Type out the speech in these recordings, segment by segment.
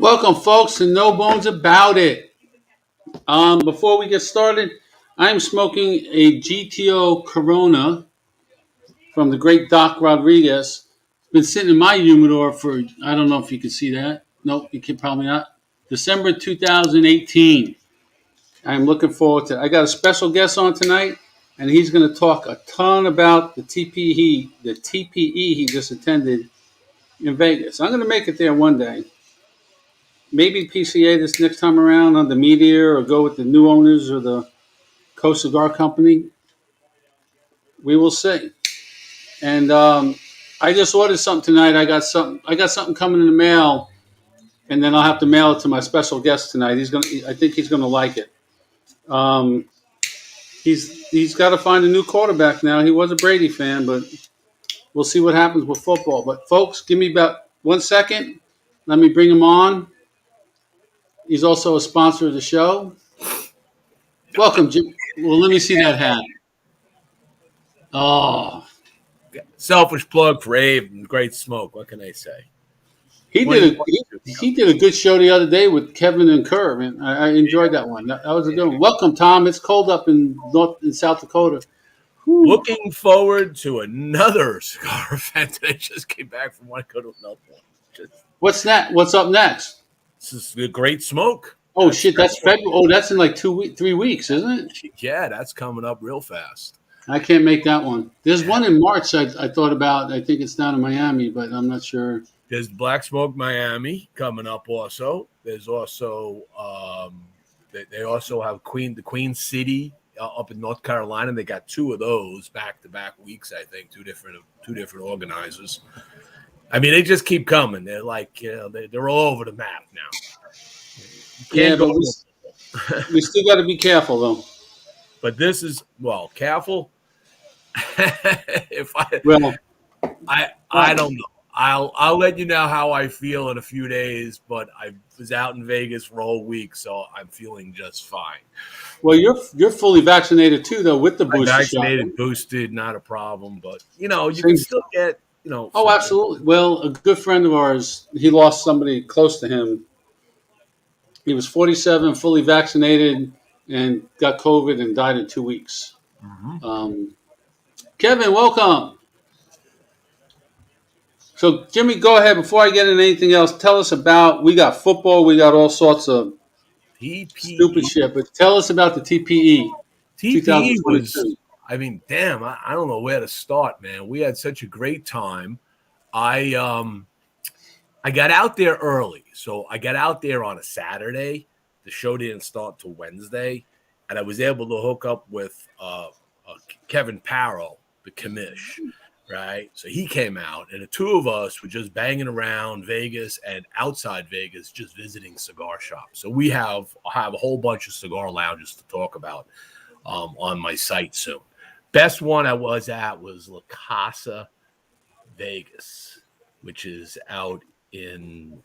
Welcome, folks, to No Bones About It. Before we get started, I'm smoking a GTO Corona from the great Doc Rodriguez. It's been sitting in my humidor for, I don't know if you can see that. Nope, you can probably not. December 2018. I'm looking forward to it. I got a special guest on tonight, and he's going to talk a ton about the TPE he just attended in Vegas. I'm going to make it there one day. Maybe PCA this next time around on the Meteor or go with the new owners or the Coast Cigar Company. We will see. And I just ordered something tonight. I got something coming in the mail, and then I'll have to mail it to my special guest tonight. I think he's gonna like it. Um, he's got to find a new quarterback now. He was a Brady fan, but we'll see what happens with football. But folks, give me about 1 second. Let me bring him on. He's also a sponsor of the show. Welcome, Jim. Well, let me see that hat. Oh, Selfish plug for Abe and Great Smoke. What can I say? he did he did a good show the other day with Kevin and Kerr, and I enjoyed that one. That was a good one. Welcome, Tom. It's cold up in South Dakota. Whew. Looking forward to another cigar event. I just came back from one. Go to another one. What's that? What's up next? This is the Great Smoke. Oh shit, that's February. Oh, that's in like 3 weeks, isn't it? Yeah, that's coming up real fast. I can't make that one. There's one in March. I thought about. I think it's down in Miami, but I'm not sure. There's Black Smoke Miami coming up also. There's also they also have the Queen City up in North Carolina. They got two of those back-to-back weeks, I think, two different organizers. I mean, they just keep coming. They're like, they're all over the map now. Yeah, but we still got to be careful though. But this is careful. If I don't know. I'll let you know how I feel in a few days, but I was out in Vegas for a whole week, so I'm feeling just fine. Well, you're fully vaccinated too, though, with the booster vaccinated, shot. Boosted, not a problem. But you can still get Oh, absolutely. Well, a good friend of ours, he lost somebody close to him. He was 47, fully vaccinated, and got COVID and died in 2 weeks. Mm-hmm. Kevin, welcome. So, Jimmy, go ahead. Before I get into anything else, tell us about, we got football, we got all sorts of stupid shit, but tell us about the TPE. TPE was, damn, I don't know where to start, man. We had such a great time. I got out there early. So I got out there on a Saturday. The show didn't start till Wednesday. And I was able to hook up with Kevin Parrow, the commish, right? So he came out, and the two of us were just banging around Vegas and outside Vegas, just visiting cigar shops. So we have a whole bunch of cigar lounges to talk about on my site soon. Best one I was at was La Casa Vegas, which is out in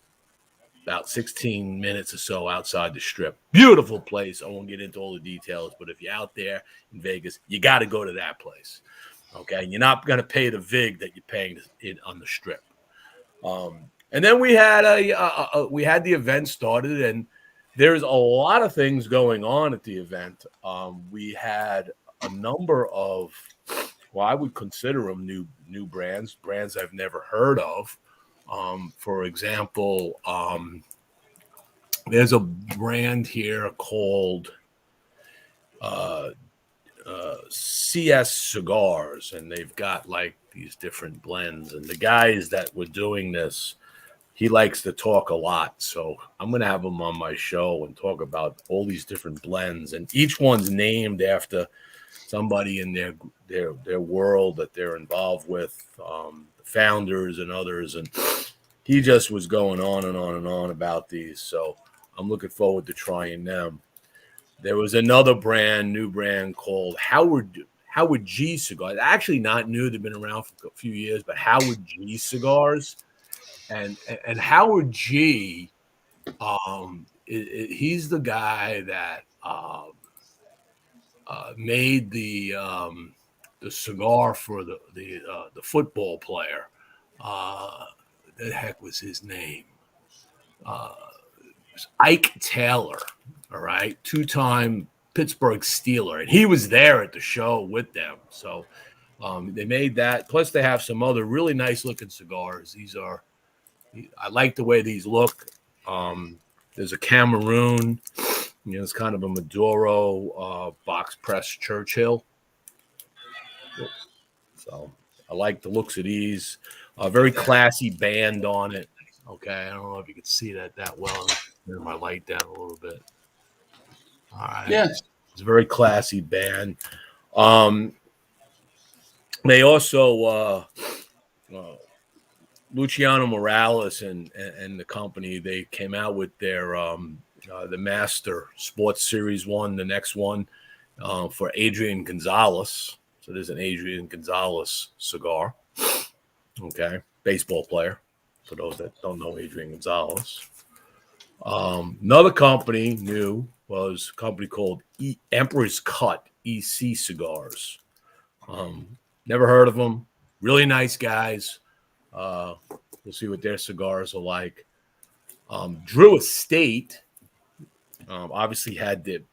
about 16 minutes or so outside the Strip. Beautiful place. I won't get into all the details, but if you're out there in Vegas, you got to go to that place. Okay, you're not going to pay the vig that you're paying on the Strip. And then we had the event started, and there's a lot of things going on at the event. We had a number of, I would consider them new brands I've never heard of. For example, there's a brand here called CS Cigars, and they've got like these different blends. And the guys that were doing this, he likes to talk a lot. So I'm going to have him on my show and talk about all these different blends. And each one's named after somebody in their world that they're involved with, the founders and others. And he just was going on and on and on about these. So I'm looking forward to trying them. There was another new brand called Howard G Cigars. Actually not new. They've been around for a few years, but Howard G Cigars. And Howard G, he's the guy that made the cigar for the football player. The heck was his name? Ike Taylor, all right, 2-time Pittsburgh Steeler, and he was there at the show with them. So they made that. Plus, they have some other really nice looking cigars. I like the way these look. There's a Cameroon, it's kind of a Maduro box press Churchill. So I like the looks of these. Very classy band on it. Okay, I don't know if you can see that well. Turn my light down a little bit. All right. Yes. It's a very classy band. They also Luciano Morales and the company, they came out with their the Master Sports Series 1, the next one for Adrian Gonzalez. So there's an Adrian Gonzalez cigar. Okay, baseball player. For those that don't know Adrian Gonzalez. Another company new was a company called Emperor's Cut EC Cigars. Never heard of them. Really nice guys. We'll see what their cigars are like. Drew Estate obviously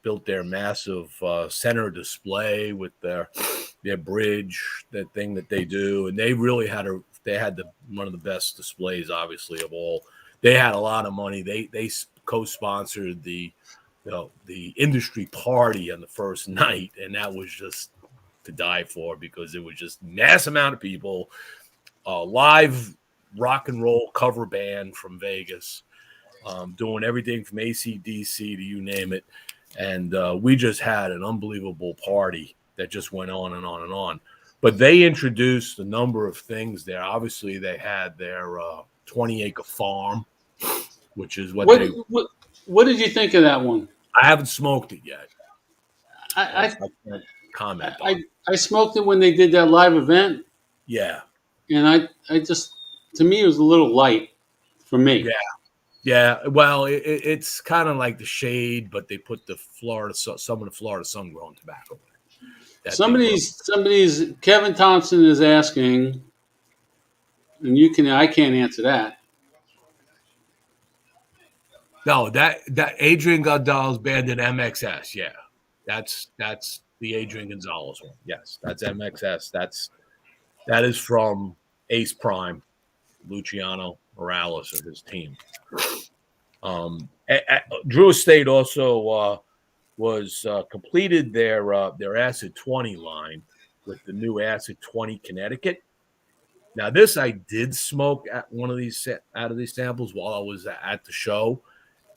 built their massive center display with their bridge, that thing that they do, and they really had one of the best displays, obviously, of all. They had a lot of money. They co-sponsored the industry party on the first night, and that was just to die for because it was just mass amount of people. Live rock and roll cover band from Vegas, doing everything from AC/DC to you name it, and we just had an unbelievable party that just went on and on and on. But they introduced a number of things there. Obviously, they had their 20-acre farm, which is what did you think of that one? I haven't smoked it yet. I can't comment on it. I smoked it when they did that live event. Yeah. And I just, to me, it was a little light for me. Yeah. Well, it's kind of like the shade, but they put some of the Florida sun-grown tobacco in it. Somebody's Kevin Thompson is asking, and I can't answer that. No, that Adrian Gonzalez band in MXS, yeah. That's the Adrian Gonzalez one. Yes, that's MXS. That is from Ace Prime, Luciano Morales and his team. Drew Estate also was completed their Acid 20 line with the new Acid 20 Connecticut. Now, this I did smoke at one of these out of these samples while I was at the show,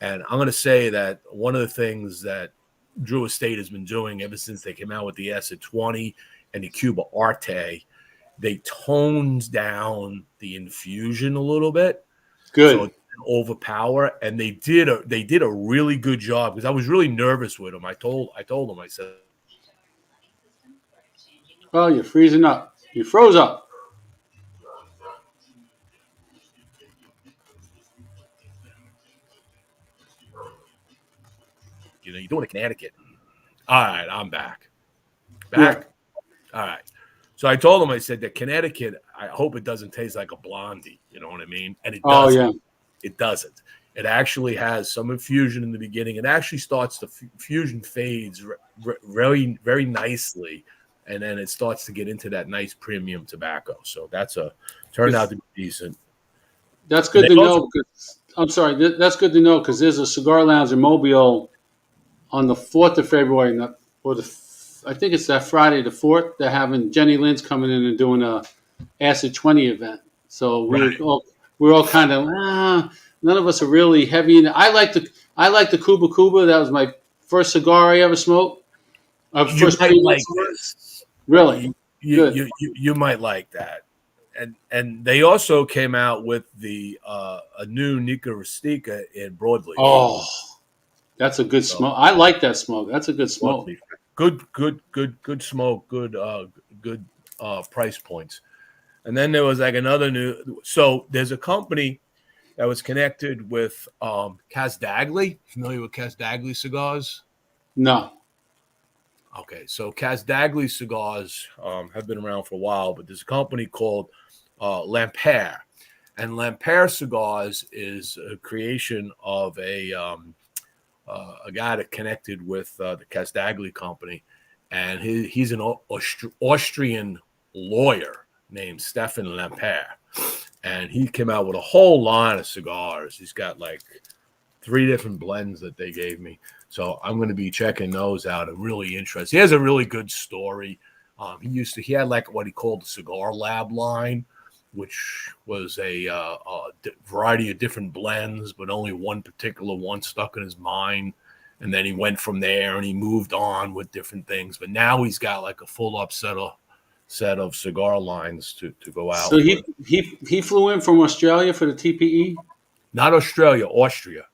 and I'm going to say that one of the things that Drew Estate has been doing ever since they came out with the Acid 20 and the Cuba Arte, they toned down the infusion a little bit. Good. So it didn't overpower, and they did a really good job because I was really nervous with them. I told them, I said, "Oh, you're freezing up. You froze up." you're doing a Connecticut. All right, I'm back. Yeah. All right. So I told him, I said, that Connecticut, I hope it doesn't taste like a blondie. You know what I mean? And it doesn't. Oh, yeah. It doesn't. It actually has some infusion in the beginning. It actually starts, the fusion fades very, very nicely. And then it starts to get into that nice premium tobacco. So turned out to be decent. That's good to know. I'm sorry. That's good to know because there's a cigar lounge in Mobile on the 4th of February, I think it's that Friday the 4th. They're having Jenny Lynn's coming in and doing a Acid 20 event. So we're all kind of none of us are really heavy. I like the Cuba Cuba. That was my first cigar I ever smoked. You might like this. Really? You might like that. And they also came out with a new Nica Rustica in broadleaf. Oh, that's a good smoke. I like that smoke. That's a good smoke. Good smoke. Good price points. And then there was like another new. So there's a company that was connected with Casdagli. Familiar with Casdagli cigars? No. Okay, so Casdagli cigars have been around for a while, but there's a company called Lampere, And Lampere Cigars is a creation of a guy that connected with the Castagli company, and he's an Austrian lawyer named Stefan Lampere, and he came out with a whole line of cigars. He's got like 3 different blends that they gave me, so I'm going to be checking those out. I'm really interested. He has a really good story. He had like what he called the Cigar Lab line, which was a variety of different blends, but only one particular one stuck in his mind. And then he went from there and he moved on with different things. But now he's got like a full up set of cigar lines to go out. So he flew in from Australia for the TPE? Not Australia, Austria.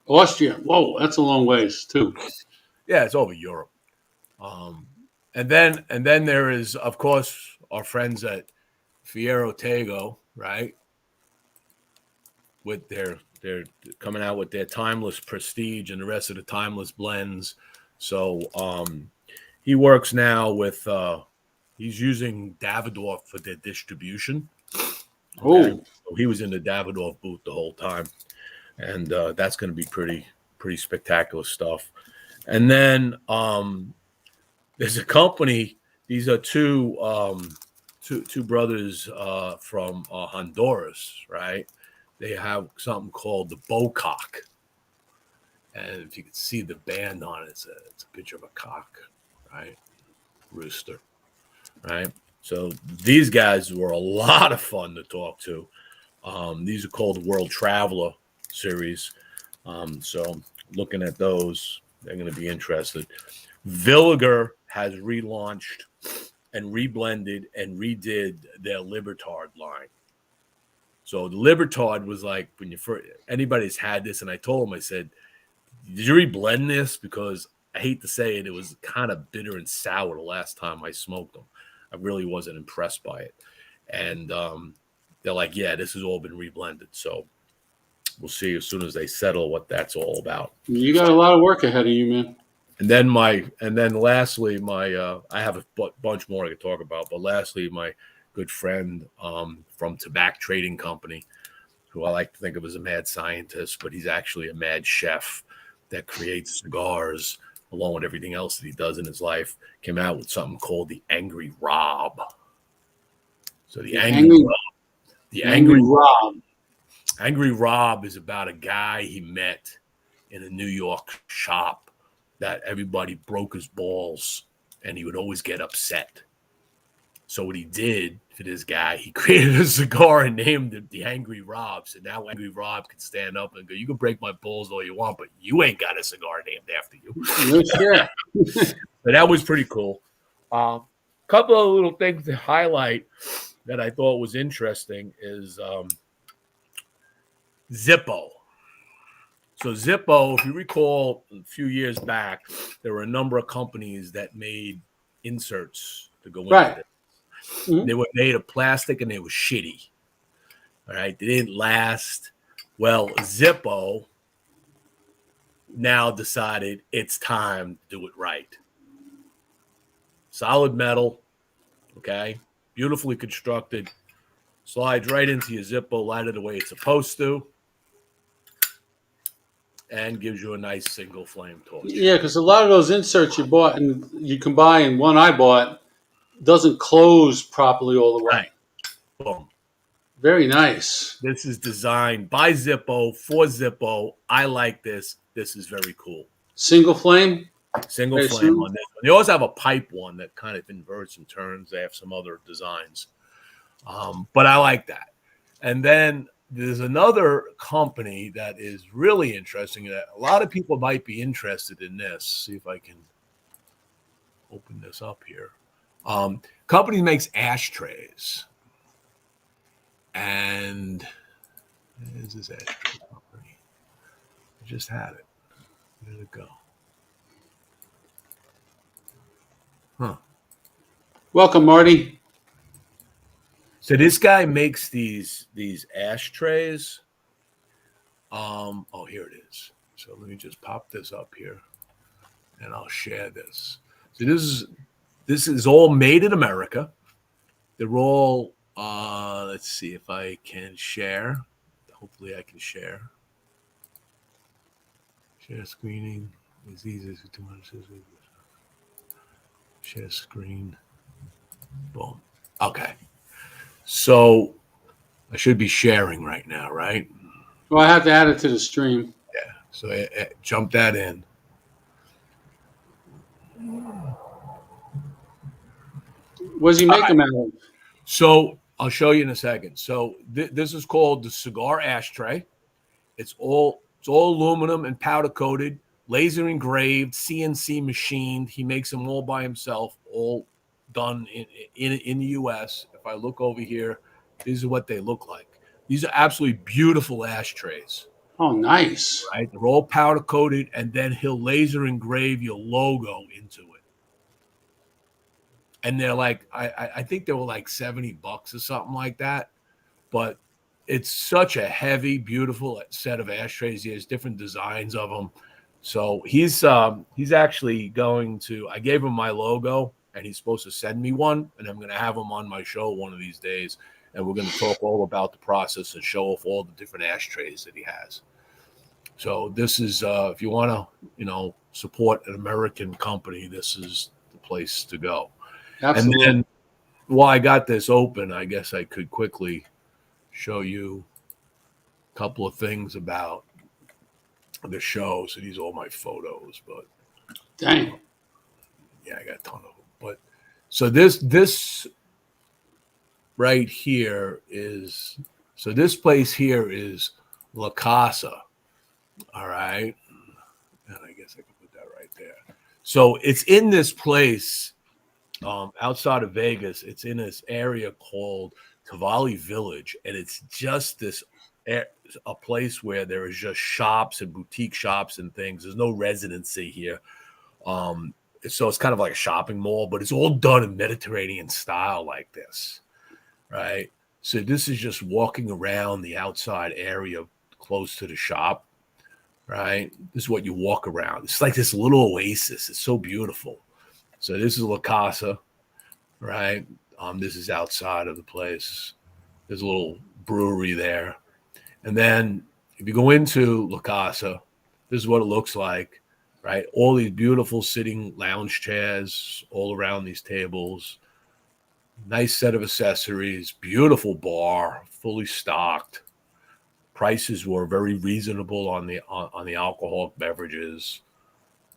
Austria. Whoa, that's a long ways too. Yeah, it's over Europe. And then there is, of course, our friends at Fierro Tego, right? With they're coming out with their Timeless Prestige and the rest of the Timeless blends. So he works now with he's using Davidoff for their distribution. Okay? Oh, so he was in the Davidoff booth the whole time, and that's going to be pretty spectacular stuff. And then there's a company. These are two brothers from Honduras, right? They have something called the Bocock, and if you can see the band on it, it's a picture of a cock, right? Rooster, right? So these guys were a lot of fun to talk to. These are called World Traveler series. So looking at those, they're going to be interested. Villiger has relaunched and reblended and redid their Libertard line. So the Libertard was like, when you first, anybody's had this, and I told him, I said, did you reblend this? Because I hate to say it, it was kind of bitter and sour the last time I smoked them. I really wasn't impressed by it. And they're like, yeah, this has all been reblended. So we'll see as soon as they settle what that's all about. you got a lot of work ahead of you, man. And then lastly, I have a bunch more I could talk about, but lastly, my good friend from Tobacco Trading Company, who I like to think of as a mad scientist, but he's actually a mad chef that creates cigars along with everything else that he does in his life, came out with something called the Angry Rob. So the Angry Rob. Angry Rob is about a guy he met in a New York shop that everybody broke his balls and he would always get upset. So what he did for this guy, he created a cigar and named it the Angry Rob. So now Angry Rob can stand up and go, you can break my balls all you want, but you ain't got a cigar named after you. No shit. But that was pretty cool. Couple of little things to highlight that I thought was interesting is Zippo. So Zippo, if you recall a few years back, there were a number of companies that made inserts to go into Right. this. Mm-hmm. They were made of plastic and they were shitty. All right. They didn't last. Well, Zippo now decided it's time to do it right. Solid metal. Okay. Beautifully constructed. Slides right into your Zippo, light it the way it's supposed to, and gives you a nice single flame torch. Yeah, because a lot of those inserts you bought and you can buy, and one I bought doesn't close properly all the way. Right. Boom. Very nice. This is designed by Zippo for Zippo. I like this. This is very cool. Single flame? Single Very flame smooth. on this one. They also have a pipe one that kind of inverts and turns. They have some other designs. But I like that. And then there's another company that is really interesting that a lot of people might be interested in this. See if I can open this up here. Company makes ashtrays. And there's this ashtray company. I just had it. Where did it go? Huh. Welcome, Marty. So this guy makes these ashtrays. Oh, here it is. So let me just pop this up here, and I'll share this. So this is all made in America. They're all Let's see if I can share. Hopefully I can share. Share screening is easy to 200. Share screen. Boom. Okay. So I should be sharing right now, right? Well, I have to add it to the stream. Yeah. So jump that in. What does he make them out of? So I'll show you in a second. So this is called the cigar ashtray. It's all aluminum and powder coated, laser engraved, CNC machined. He makes them all by himself, all done in the U.S. If I look over here, these are what they look like. These are absolutely beautiful ashtrays. Oh, nice. Right? They're all powder coated, and then he'll laser engrave your logo into it. And they're like, I think they were like $70 or something like that. But it's such a heavy, beautiful set of ashtrays. He has different designs of them. So he's actually going to. I gave him my logo, and he's supposed to send me one, and I'm going to have him on my show one of these days, and we're going to talk all about the process and show off all the different ashtrays that he has. So this is if you want to, support an American company, this is the place to go. Absolutely. And then while I got this open, I guess I could quickly show you a couple of things about the show. So these are all my photos, but Dang. yeah, I got a ton of them. But so this right here is, so this place here is La Casa. All right. And I guess I can put that right there. So it's in this place outside of Vegas. It's in this area called Cavalli Village, and it's just a place where there is just shops and boutique shops and things. There's no residency here. So it's kind of like a shopping mall, but it's all done in Mediterranean style like this, right? So this is just walking around the outside area close to the shop, right? This is what you walk around. It's like this little oasis. It's so beautiful. So this is La Casa, right? This is outside of the place. There's a little brewery there. And then if you go into La Casa, this is what it looks like, right? All these beautiful sitting lounge chairs all around these tables. Nice set of accessories, beautiful bar, fully stocked. Prices were very reasonable on the alcoholic beverages,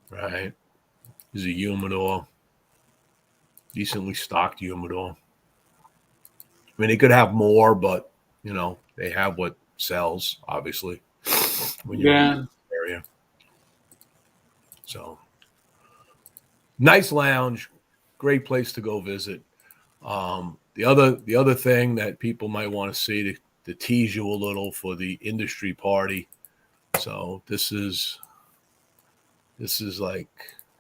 right? There's a humidor, decently stocked humidor. I mean, they could have more, but they have what sells, obviously, when you're in the area. So, nice lounge, great place to go visit. The other thing that people might want to see to tease you a little for the industry party. So this is like,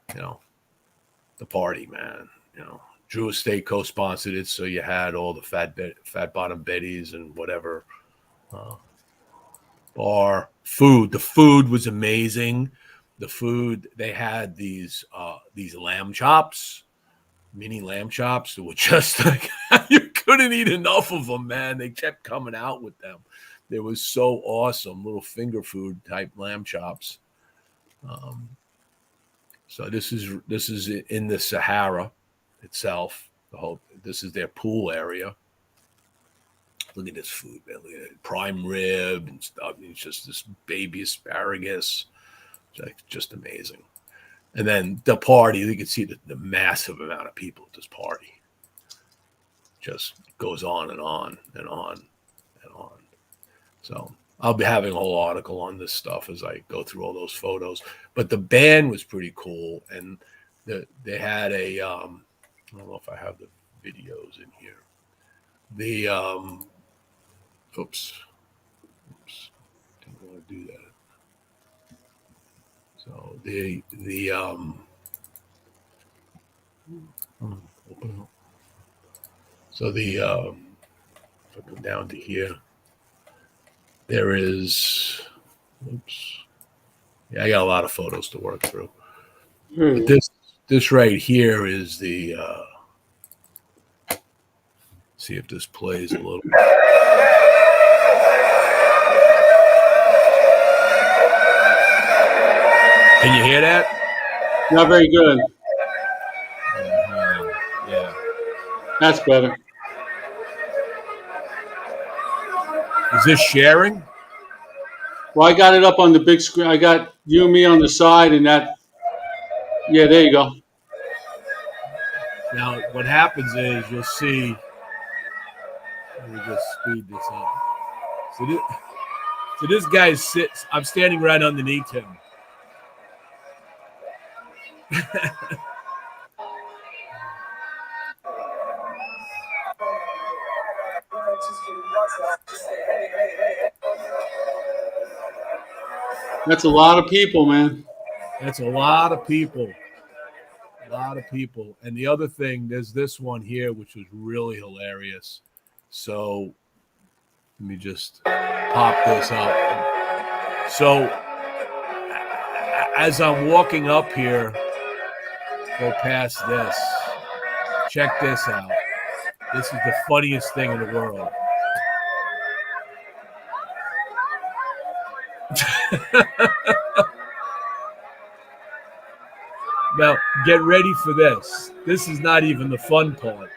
the party, man. Drew Estate co-sponsored it, so you had all the fat bottom Betties and whatever. Bar food. The food was amazing. The food, they had these lamb chops, mini lamb chops that were just like you couldn't eat enough of them, man. They kept coming out with them. They was so awesome, little finger food type lamb chops. So this is in the Sahara itself. This is their pool area. Look at this food, man. Look at it. Prime rib and stuff. It's just this baby asparagus. It's like just amazing. And then the party, you can see the massive amount of people at this party. Just goes on and on and on and on. So I'll be having a whole article on this stuff as I go through all those photos. But the band was pretty cool. And they had I don't know if I have the videos in here. Oops. Didn't want to do that. So open up. So if I go down to here, there is, oops. Yeah, I got a lot of photos to work through. But this right here is the See if this plays a little. Can you hear that? Not very good. Yeah. That's better. Is this sharing? Well, I got it up on the big screen. I got you and me on the side, and that. Yeah, there you go. Now, what happens is you'll see. Let me just speed this up. So this guy sits. I'm standing right underneath him. That's a lot of people, man. That's a lot of people. A lot of people. And the other thing, there's this one here, which was really hilarious. So let me just pop this up. So as I'm walking up here, go past this. Check this out. This is the funniest thing in the world. Now, get ready for this. This is not even the fun part.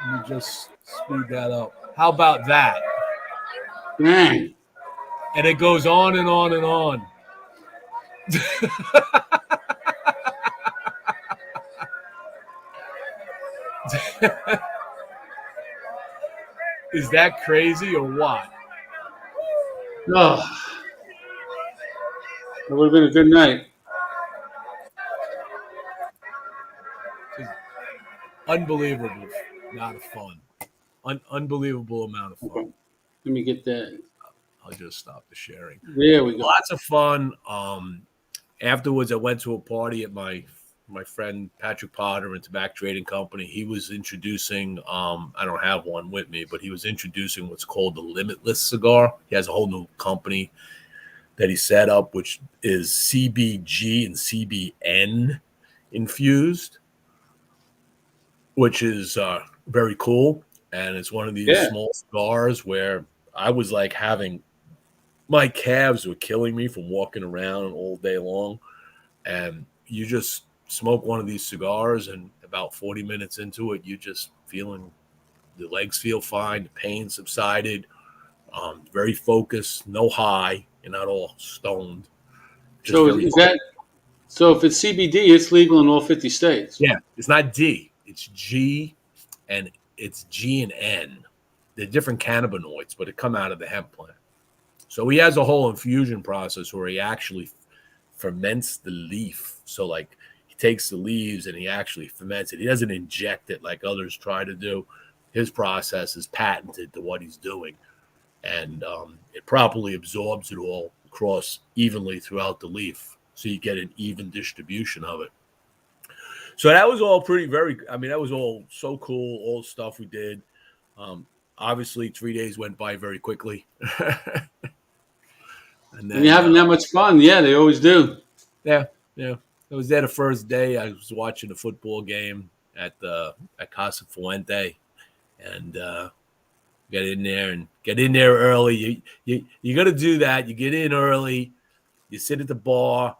Let me just speed that up. How about that? Dang. And it goes on and on and on. Is that crazy or what? Oh, it would have been a good night. Unbelievable amount of fun. Unbelievable amount of fun. Let me get that. I'll just stop the sharing. There we go. Lots of fun. Afterwards, I went to a party at my friend Patrick Potter and Tobacco Trading Company. He was introducing, I don't have one with me, but he was introducing what's called the Limitless cigar. He has a whole new company that he set up, which is CBG and CBN infused, which is very cool. And it's one of these small cigars where I was like my calves were killing me from walking around all day long. And you just smoke one of these cigars, and about 40 minutes into it, you just feeling the legs feel fine, the pain subsided, very focused, no high, you're not all stoned. So is that so? If it's CBD, it's legal in all 50 states. Yeah, it's not D, it's G, and it's G and N. They're different cannabinoids, but it come out of the hemp plant. So he has a whole infusion process where he actually ferments the leaf. So like he takes the leaves and he actually ferments it. He doesn't inject it like others try to do. His process is patented to what he's doing. And it properly absorbs it all across evenly throughout the leaf. So you get an even distribution of it. So that was all that was all so cool, all the stuff we did. Obviously, 3 days went by very quickly. And then you're having that much fun. Yeah, they always do. Yeah. I was there the first day. I was watching a football game at Casa Fuente, and get in there early. You got to do that. You get in early. You sit at the bar.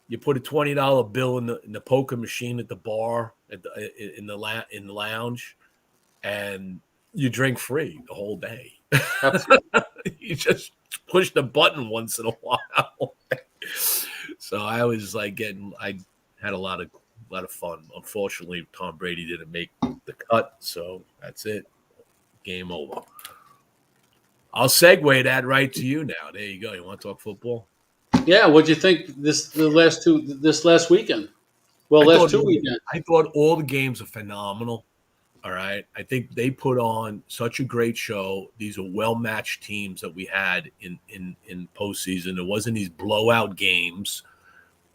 You put a $20 bill in the poker machine at the bar in the lounge, and you drink free the whole day. You just push the button once in a while. So I was like I had a lot of fun. Unfortunately, Tom Brady didn't make the cut, so that's it. Game over. I'll segue that right to you now. There you go. You want to talk football? Yeah. What'd you think this last weekend? Well, last 2 weekends. I thought all the games are phenomenal. All right. I think they put on such a great show. These are well-matched teams that we had in postseason. It wasn't these blowout games,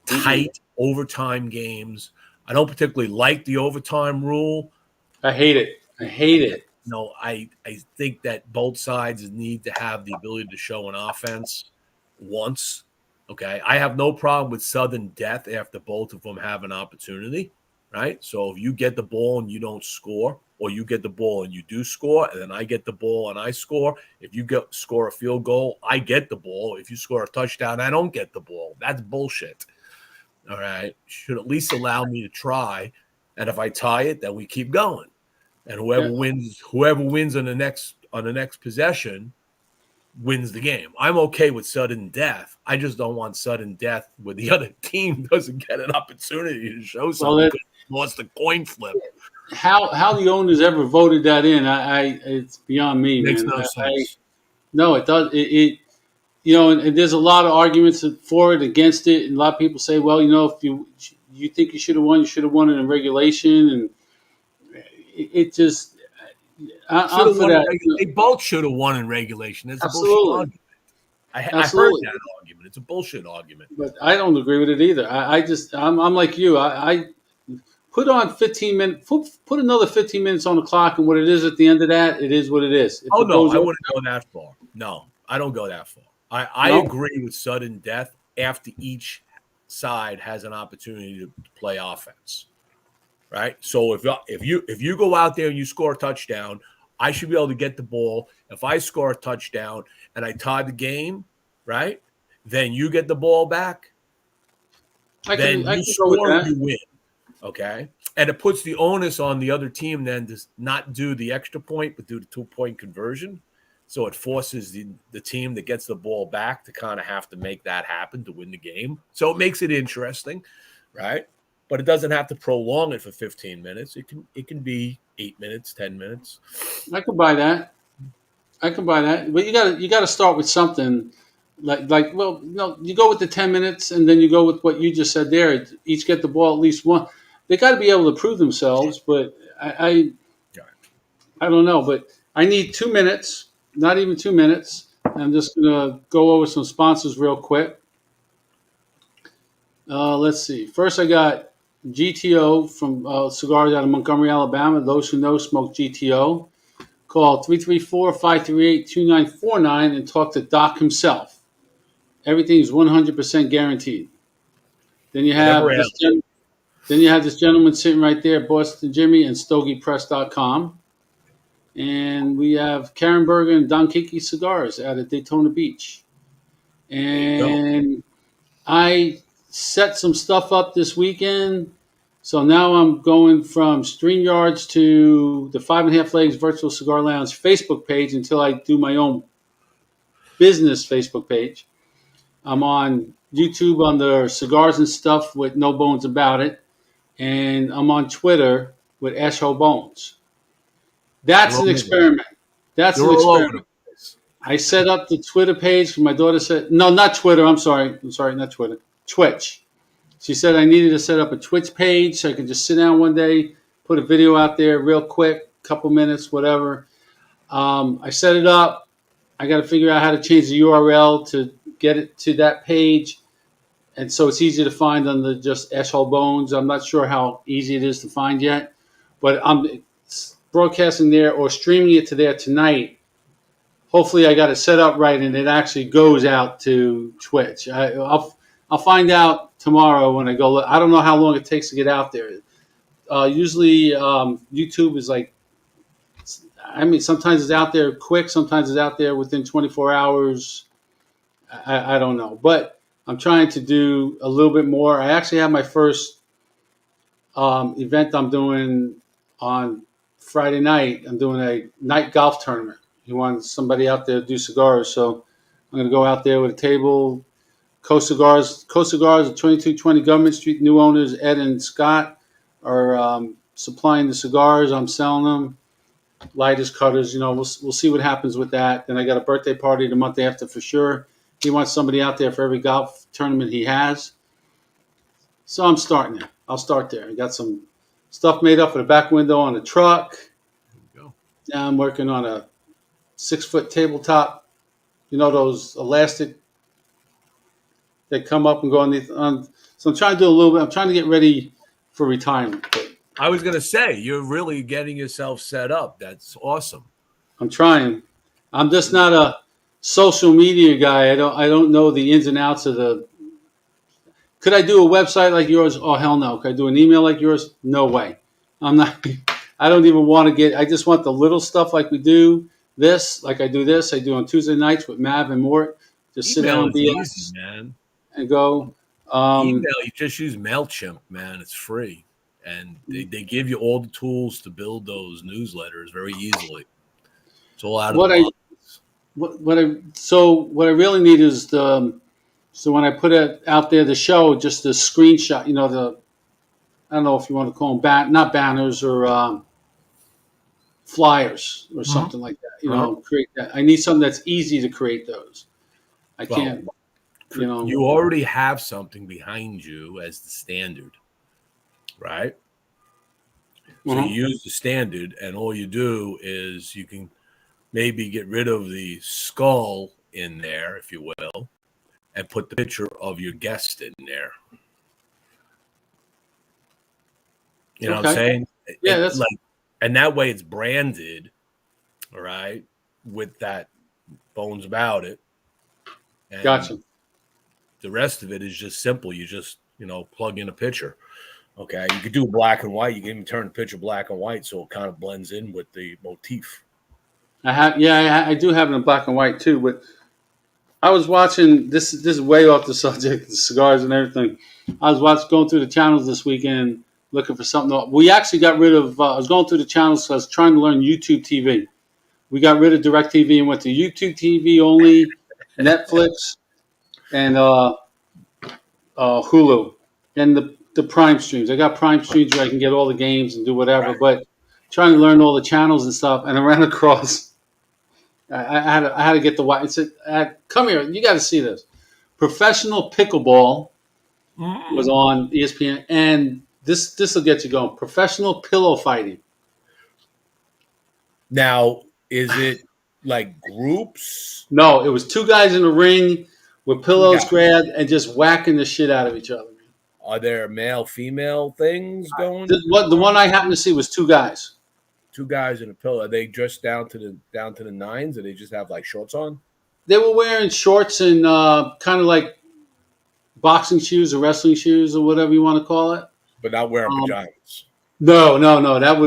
tight overtime games. I don't particularly like the overtime rule. I hate it. No, I think that both sides need to have the ability to show an offense once. Okay. I have no problem with sudden death after both of them have an opportunity. right? So if you get the ball and you don't score, or you get the ball and you do score, and then I get the ball and I score. If you score a field goal, I get the ball. If you score a touchdown, I don't get the ball. That's bullshit. All right. Should at least allow me to try. And if I tie it, then we keep going. And whoever wins on the next possession wins the game. I'm okay with sudden death. I just don't want sudden death where the other team doesn't get an opportunity to show something. Lost the coin flip. How the owners ever voted that in, it's beyond me. Makes man. no sense. No, it does. It and there's a lot of arguments for it, against it, and a lot of people say, well, if you think you should have won, you should have won it in regulation, and it just. I'm for that. They both should have won in regulation. That's Absolutely. A bullshit argument. I heard that argument. It's a bullshit argument. But I don't agree with it either. I'm like you. I put on 15 minutes. Put another 15 minutes on the clock, and what it is at the end of that, it is what it is. I wouldn't go that far. No, I don't go that far. I agree with sudden death after each side has an opportunity to play offense. Right. So if you go out there and you score a touchdown, I should be able to get the ball. If I score a touchdown and I tie the game, right, then you get the ball back. You score, you win. Okay. And it puts the onus on the other team then to not do the extra point, but do the 2-point conversion. So it forces the team that gets the ball back to kind of have to make that happen to win the game. So it makes it interesting, right? But it doesn't have to prolong it for 15 minutes. It can be 8 minutes, 10 minutes. I could buy that. But you got to start with something like you go with the 10 minutes, and then you go with what you just said there. Each get the ball at least one. They got to be able to prove themselves. But I don't know. But I need 2 minutes, not even 2 minutes. I'm just gonna go over some sponsors real quick. Let's see. First, I got GTO from cigars out of Montgomery, Alabama. Those who know smoke GTO. Call 334-538-2949 and talk to Doc himself. Everything is 100% guaranteed. Then you have this gentleman sitting right there, Boston Jimmy and StogiePress.com. And we have Karen Berger and Don Kiki Cigars out of Daytona Beach. And I set some stuff up this weekend. So now I'm going from StreamYards to the 5.5 Legs Virtual Cigar Lounge Facebook page until I do my own business Facebook page. I'm on YouTube under Cigars and Stuff with No Bones About It. And I'm on Twitter with Esho Bones. That's an experiment. I set up the Twitter page. My daughter said, no, not Twitter. I'm sorry, not Twitter. Twitch. She said I needed to set up a Twitch page so I could just sit down one day, put a video out there real quick, couple minutes, whatever. I set it up. I got to figure out how to change the URL to get it to that page. And so it's easy to find under just Esho Bones. I'm not sure how easy it is to find yet, but I'm broadcasting there or streaming it to there tonight. Hopefully I got it set up right and it actually goes out to Twitch. I'll find out tomorrow when I go. I don't know how long it takes to get out there. Usually YouTube is sometimes it's out there quick. Sometimes it's out there within 24 hours. I don't know. But I'm trying to do a little bit more. I actually have my first event I'm doing on Friday night. I'm doing a night golf tournament. He wants somebody out there to do cigars. So I'm going to go out there with a table. Coast Cigars at 2220 Government Street. New owners, Ed and Scott, are supplying the cigars. I'm selling them. Lighters, cutters. We'll see what happens with that. Then I got a birthday party the month after for sure. He wants somebody out there for every golf tournament he has. So I'm starting there. I'll start there. I got some stuff made up for the back window on the truck. There you go. Now I'm working on a 6-foot tabletop. Those elastic that come up and go underneath. So I'm trying to do a little bit. I'm trying to get ready for retirement. I was going to say, you're really getting yourself set up. That's awesome. I'm trying. I'm just not a social media guy. I don't know the ins and outs of Could I do a website like yours? Oh, hell no. Could I do an email like yours? No way. I'm not. I don't even want to get. I just want the little stuff like we do this, like I do this. I do on Tuesday nights with Mav and Mort. Just sit Email down, is easy, BS, man. and go. Email, you just use MailChimp, man. It's free. And they give you all the tools to build those newsletters very easily. It's all out of the box. What I really need is the. So when I put it out there, the show, just the screenshot. You know, the. I don't know if you want to call them not banners or flyers or something like that. You know, create that. I need something that's easy to create those. I can't. You know, you already have something behind you as the standard, right? So you use the standard, and all you do is you can maybe get rid of the skull in there, if you will, and put the picture of your guest in there. You know what I'm saying? Yeah, that's like, and that way it's branded, all right, with that Bones About It. And gotcha. the rest of it is just simple. You just, plug in a picture. Okay. You could do black and white. You can even turn the picture black and white so it kind of blends in with the motif. I do have it in black and white too, but I was watching this is way off the subject, the cigars and everything. I was going through the channels this weekend looking for something. We actually got rid of I was going through the channels because I was trying to learn YouTube TV. We got rid of DirecTV and went to YouTube TV only, Netflix, and Hulu, and the Prime streams. I got Prime streams where I can get all the games and do whatever. Right. But trying to learn all the channels and stuff, and I ran across. I had to get the white. It said, "Come here, you got to see this." Professional Pickleball was on ESPN, and this will get you going. Professional Pillow Fighting. Now, is it like groups? No, it was two guys in the ring with pillows grabbed and just whacking the shit out of each other. Are there male-female things going? The one I happened to see was two guys. Two guys in a pillow. Are they dressed down to the nines, or they just have like shorts on? They were wearing shorts and kind of like boxing shoes or wrestling shoes or whatever you want to call it. But not wearing pajamas. No. That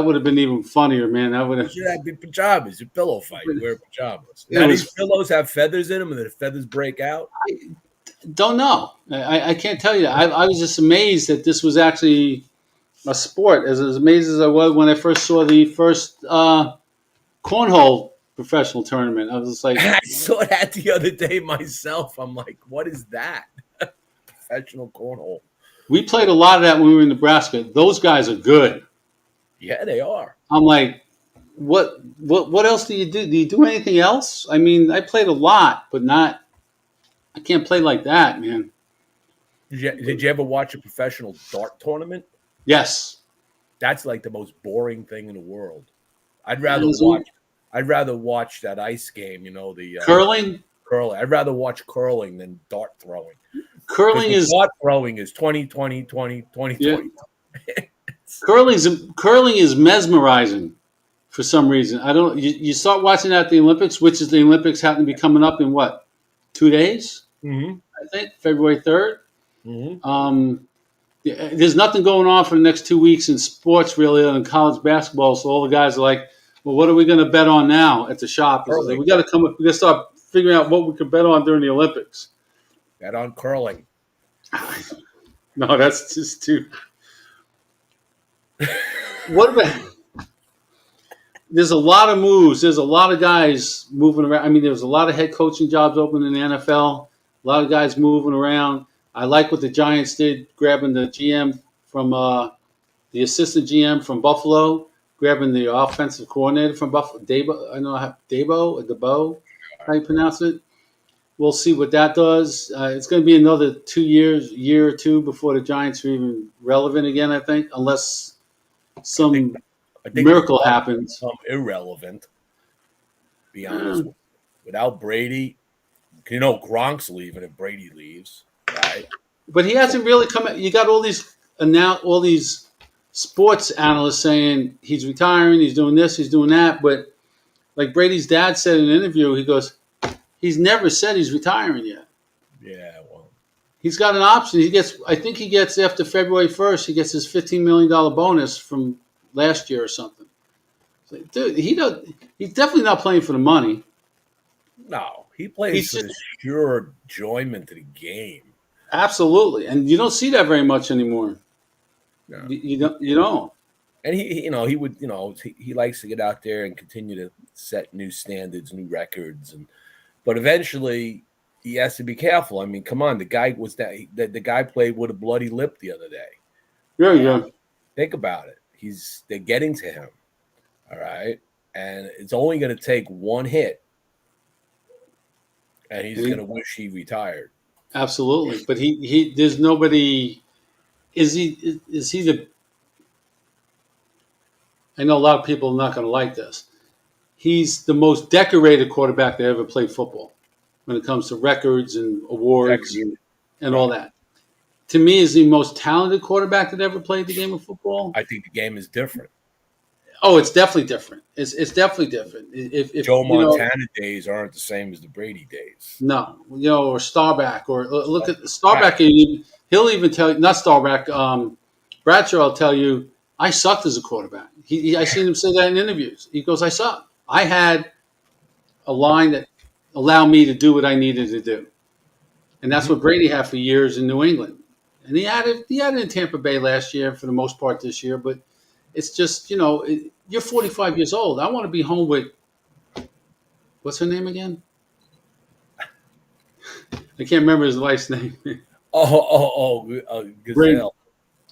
would have been even funnier, man. That would have. Should have been pajamas. A pillow fight. You wear pajamas. Now these pillows have feathers in them, and the feathers break out. I don't know. I can't tell you. I was just amazed that this was actually a sport. As amazed as I was when I first saw the first cornhole professional tournament. I was just like, I saw that the other day myself. I'm like, what is that? Professional cornhole. We played a lot of that when we were in Nebraska. Those guys are good. Yeah, they are. I'm like, what else do you do? Do you do anything else? I mean, I played a lot, but not. I can't play like that, man. Did you ever watch a professional dart tournament? Yes. That's like the most boring thing in the world. I'd rather watch that ice game. The curling. Curling. I'd rather watch curling than dart throwing. Dart throwing is 20, 20, 20, 20, yeah. 20. Curling is mesmerizing for some reason. I don't. You start watching that at the Olympics, which is the Olympics happen to be coming up in what, 2 days? Mm-hmm. I think February 3rd. Mm-hmm. There's nothing going on for the next 2 weeks in sports really in college basketball. So all the guys are like, well, what are we going to bet on now at the shop? Like, we got to come up. We got to start figuring out what we could bet on during the Olympics. Bet on curling. No, that's just too. What about? There's a lot of moves. There's a lot of guys moving around. I mean, there's a lot of head coaching jobs open in the NFL. A lot of guys moving around. I like what the Giants did, grabbing the GM from the assistant GM from Buffalo, grabbing the offensive coordinator from Buffalo. Dabo, I don't know how Dabo, how you pronounce it. We'll see what that does. It's going to be another 2 years, year or two before the Giants are even relevant again, I think, unless some miracle happens. Irrelevant, be honest. Without Brady, Gronk's leaving if Brady leaves, right? But he hasn't really come. You got all these sports analysts saying he's retiring, he's doing this, he's doing that. But like Brady's dad said in an interview, he goes, he's never said he's retiring yet. Yeah, well, He's got an option. I think he gets after February 1st. He gets his $15 million bonus from last year or something. So, dude, he's definitely not playing for the money. No, he plays for the sheer enjoyment of the game. Absolutely, and you don't see that very much anymore. No. You don't. And he would, he likes to get out there and continue to set new standards, new records, but eventually he has to be careful. I mean, come on, the guy the guy played with a bloody lip the other day. Yeah. Think about it. They're getting to him, all right, and it's only going to take one hit, and he's going to wish he retired. Absolutely, but there's nobody. Is he the? I know a lot of people are not going to like this. He's the most decorated quarterback that ever played football when it comes to records and awards and all that. To me, is the most talented quarterback that ever played the game of football. I think the game is different. Oh, it's definitely different. It's definitely different. If Joe Montana days aren't the same as the Brady days. No, or Staubach, or look at Staubach. He'll even tell you, not Staubach. Bradshaw will tell you, I sucked as a quarterback. I seen him say that in interviews. He goes, I sucked. I had a line that allowed me to do what I needed to do, and that's what Brady had for years in New England. And he had it in Tampa Bay last year for the most part this year, but it's just, you're 45 years old. I want to be home with, what's her name again? I can't remember his wife's name. Gazelle.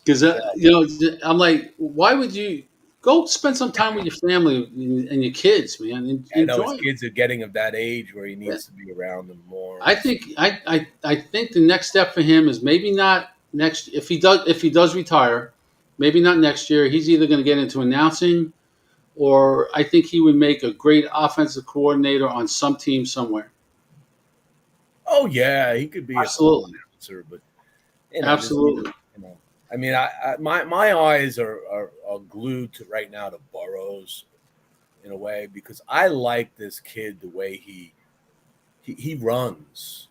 Gazelle. I'm like, why would you go spend some time with your family and your kids, man? I know his kids are getting of that age where he needs to be around them more. I think the next step for him is maybe not next. If he does retire, maybe not next year. He's either going to get into announcing, or I think he would make a great offensive coordinator on some team somewhere. Oh yeah, he could be absolutely a announcer, but absolutely. I mean, my eyes are glued to right now to Burrows in a way, because I like this kid the way he runs.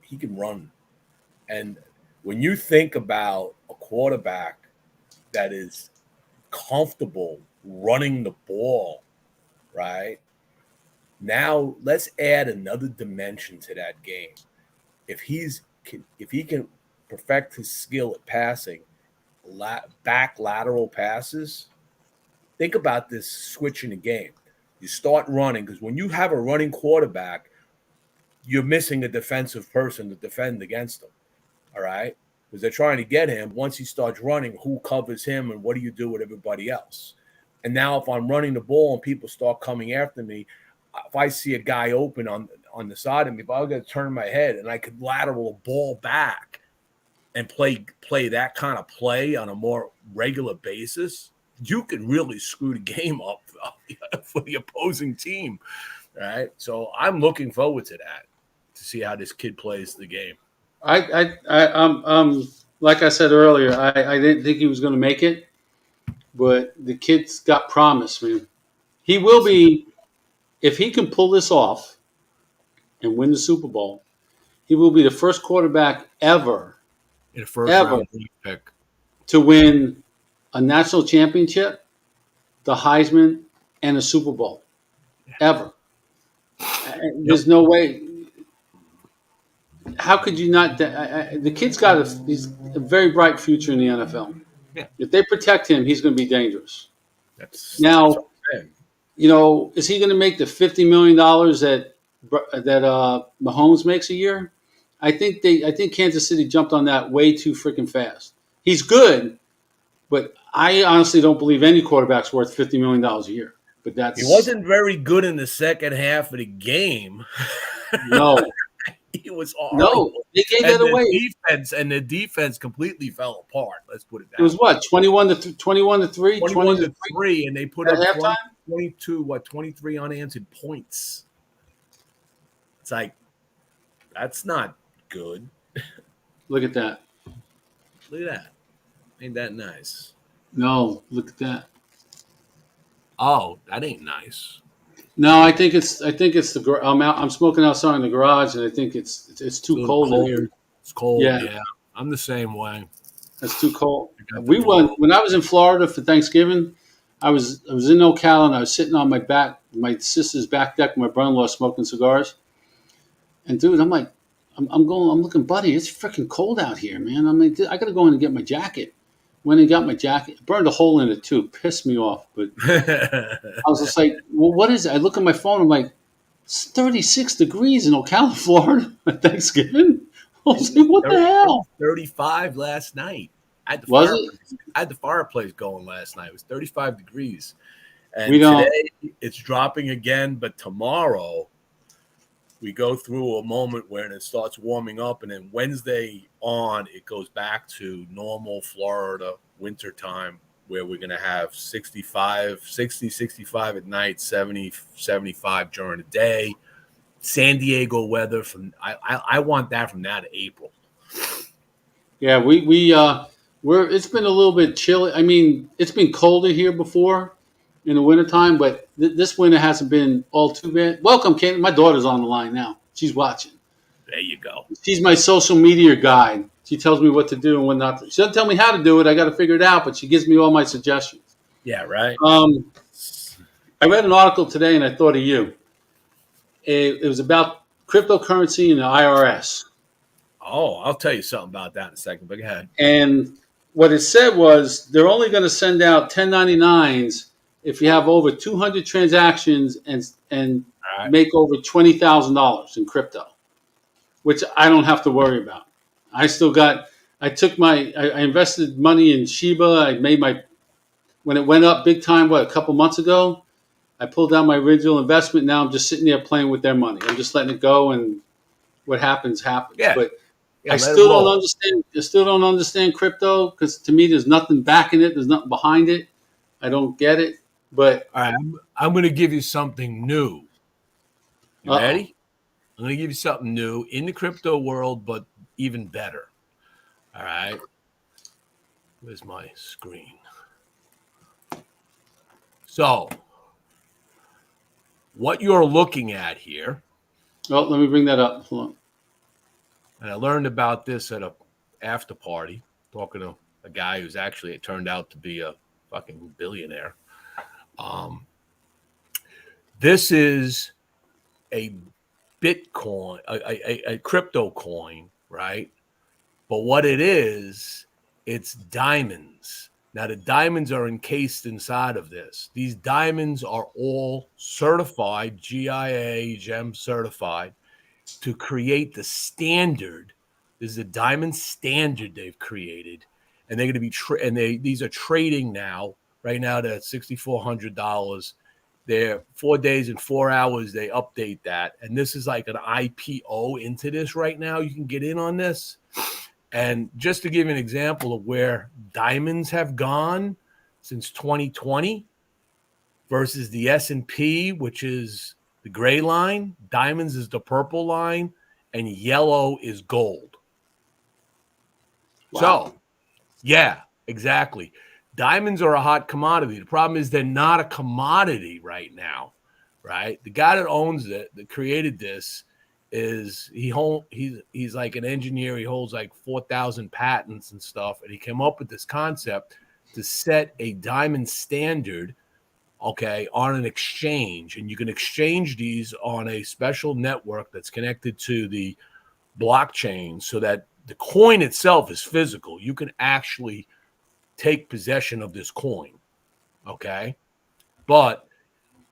He can run, and when you think about a quarterback that is comfortable running the ball, right? Now let's add another dimension to that game. If he can perfect his skill at passing back lateral passes, think about this switch in the game. You start running, because when you have a running quarterback, you're missing a defensive person to defend against him. All right? Because they're trying to get him. Once he starts running, who covers him and what do you do with everybody else? And now if I'm running the ball and people start coming after me, if I see a guy open on the side of me, if I'm going to turn my head and I could lateral a ball back and play that kind of play on a more regular basis, you can really screw the game up for the opposing team, right? So I'm looking forward to that, to see how this kid plays the game. I'm like I said earlier, I didn't think he was going to make it, but the kid's got promise, man. He will be, if he can pull this off and win the Super Bowl, he will be the first quarterback ever in a first-round pick to win a national championship, the Heisman, and a Super Bowl. Ever. There's no way. How could you not? The kid's got he's a very bright future in the NFL. Yeah. If they protect him, he's going to be dangerous. That's is he going to make the $50 million that Mahomes makes a year? I think Kansas City jumped on that way too freaking fast. He's good, but I honestly don't believe any quarterback's worth $50 million a year. But he wasn't very good in the second half of the game. No. He was horrible. No, they gave that away. The defense completely fell apart. Let's put it that way. It was what, 21 to 3, 21 to 3, and they put up halftime? 23 unanswered points. It's like, that's not good. Look at that. Look at that. Ain't that nice? No, look at that. Oh, that ain't nice. No, I think it's the. I'm smoking outside in the garage, and I think it's too cold in here. It's cold. Yeah, Yeah, I'm the same way. that's too cold. I got the We went throat. when I was in Florida for Thanksgiving. I was in Ocala and I was sitting on my sister's back deck with my brother-in-law smoking cigars. And dude, I'm like, I'm looking, buddy. It's freaking cold out here, man. I'm like, I gotta go in and get my jacket. Went and got my jacket. Burned a hole in it too. Pissed me off. But I was just like, well, what is it? I look at my phone. I'm like, it's 36 degrees in Ocala, Florida at Thanksgiving. I was like, what the hell? 35 last night. Was it? I had the fireplace going last night. It was 35 degrees. We And don't. today it's dropping again, but tomorrow we go through a moment where it starts warming up, and then Wednesday on it goes back to normal Florida winter time where we're going to have 65 at night, 70 75 during the day. San Diego weather from I want that from now to April. Yeah, we're. It's been a little bit chilly. I mean, it's been colder here before in the wintertime, but this winter hasn't been all too bad. Welcome, Kate. My daughter's on the line now. She's watching. There you go. She's my social media guide. She tells me what to do and what not to. She doesn't tell me how to do it. I got to figure it out, but she gives me all my suggestions. Yeah, right. I read an article today and I thought of you. It was about cryptocurrency and the IRS. Oh, I'll tell you something about that in a second, but go ahead. And what it said was they're only going to send out 1099s if you have over 200 transactions and Right. make over $20,000 in crypto, which I don't have to worry about. I invested money in Shiba. When it went up big time, a couple months ago, I pulled out my original investment. Now I'm just sitting there playing with their money. I'm just letting it go, and what happens happens. Yeah. But Yeah, I let it still don't roll. understand. I still don't understand crypto because to me, there's nothing backing it. There's nothing behind it. I don't get it. But All right, I'm going to give you something new. You uh-oh. ready? I'm going to give you something new in the crypto world, but even better. All right. Where's my screen? So, what you're looking at here, Oh, let me bring that up. Hold on. and I learned about this at a after party, talking to a guy who's actually it turned out to be a fucking billionaire. This is a Bitcoin, a crypto coin, right? But what it is, it's diamonds. Now, the diamonds are encased inside of this. These diamonds are all certified, GIA, GEM certified, to create the standard. This is a diamond standard they've created. And they're going to be, these are trading now, right now, they're at $6,400. They're 4 days and 4 hours. They update that. And this is like an IPO into this right now. You can get in on this. And just to give you an example of where diamonds have gone since 2020 versus the S&P, which is the gray line, diamonds is the purple line, and yellow is gold. Wow. So, yeah, exactly. Diamonds are a hot commodity. The problem is they're not a commodity right now, right? The guy that owns it, that created this, is he's like an engineer. He holds like 4,000 patents and stuff, and he came up with this concept to set a diamond standard, okay, on an exchange, and you can exchange these on a special network that's connected to the blockchain, so that the coin itself is physical. You can actually take possession of this coin, okay? But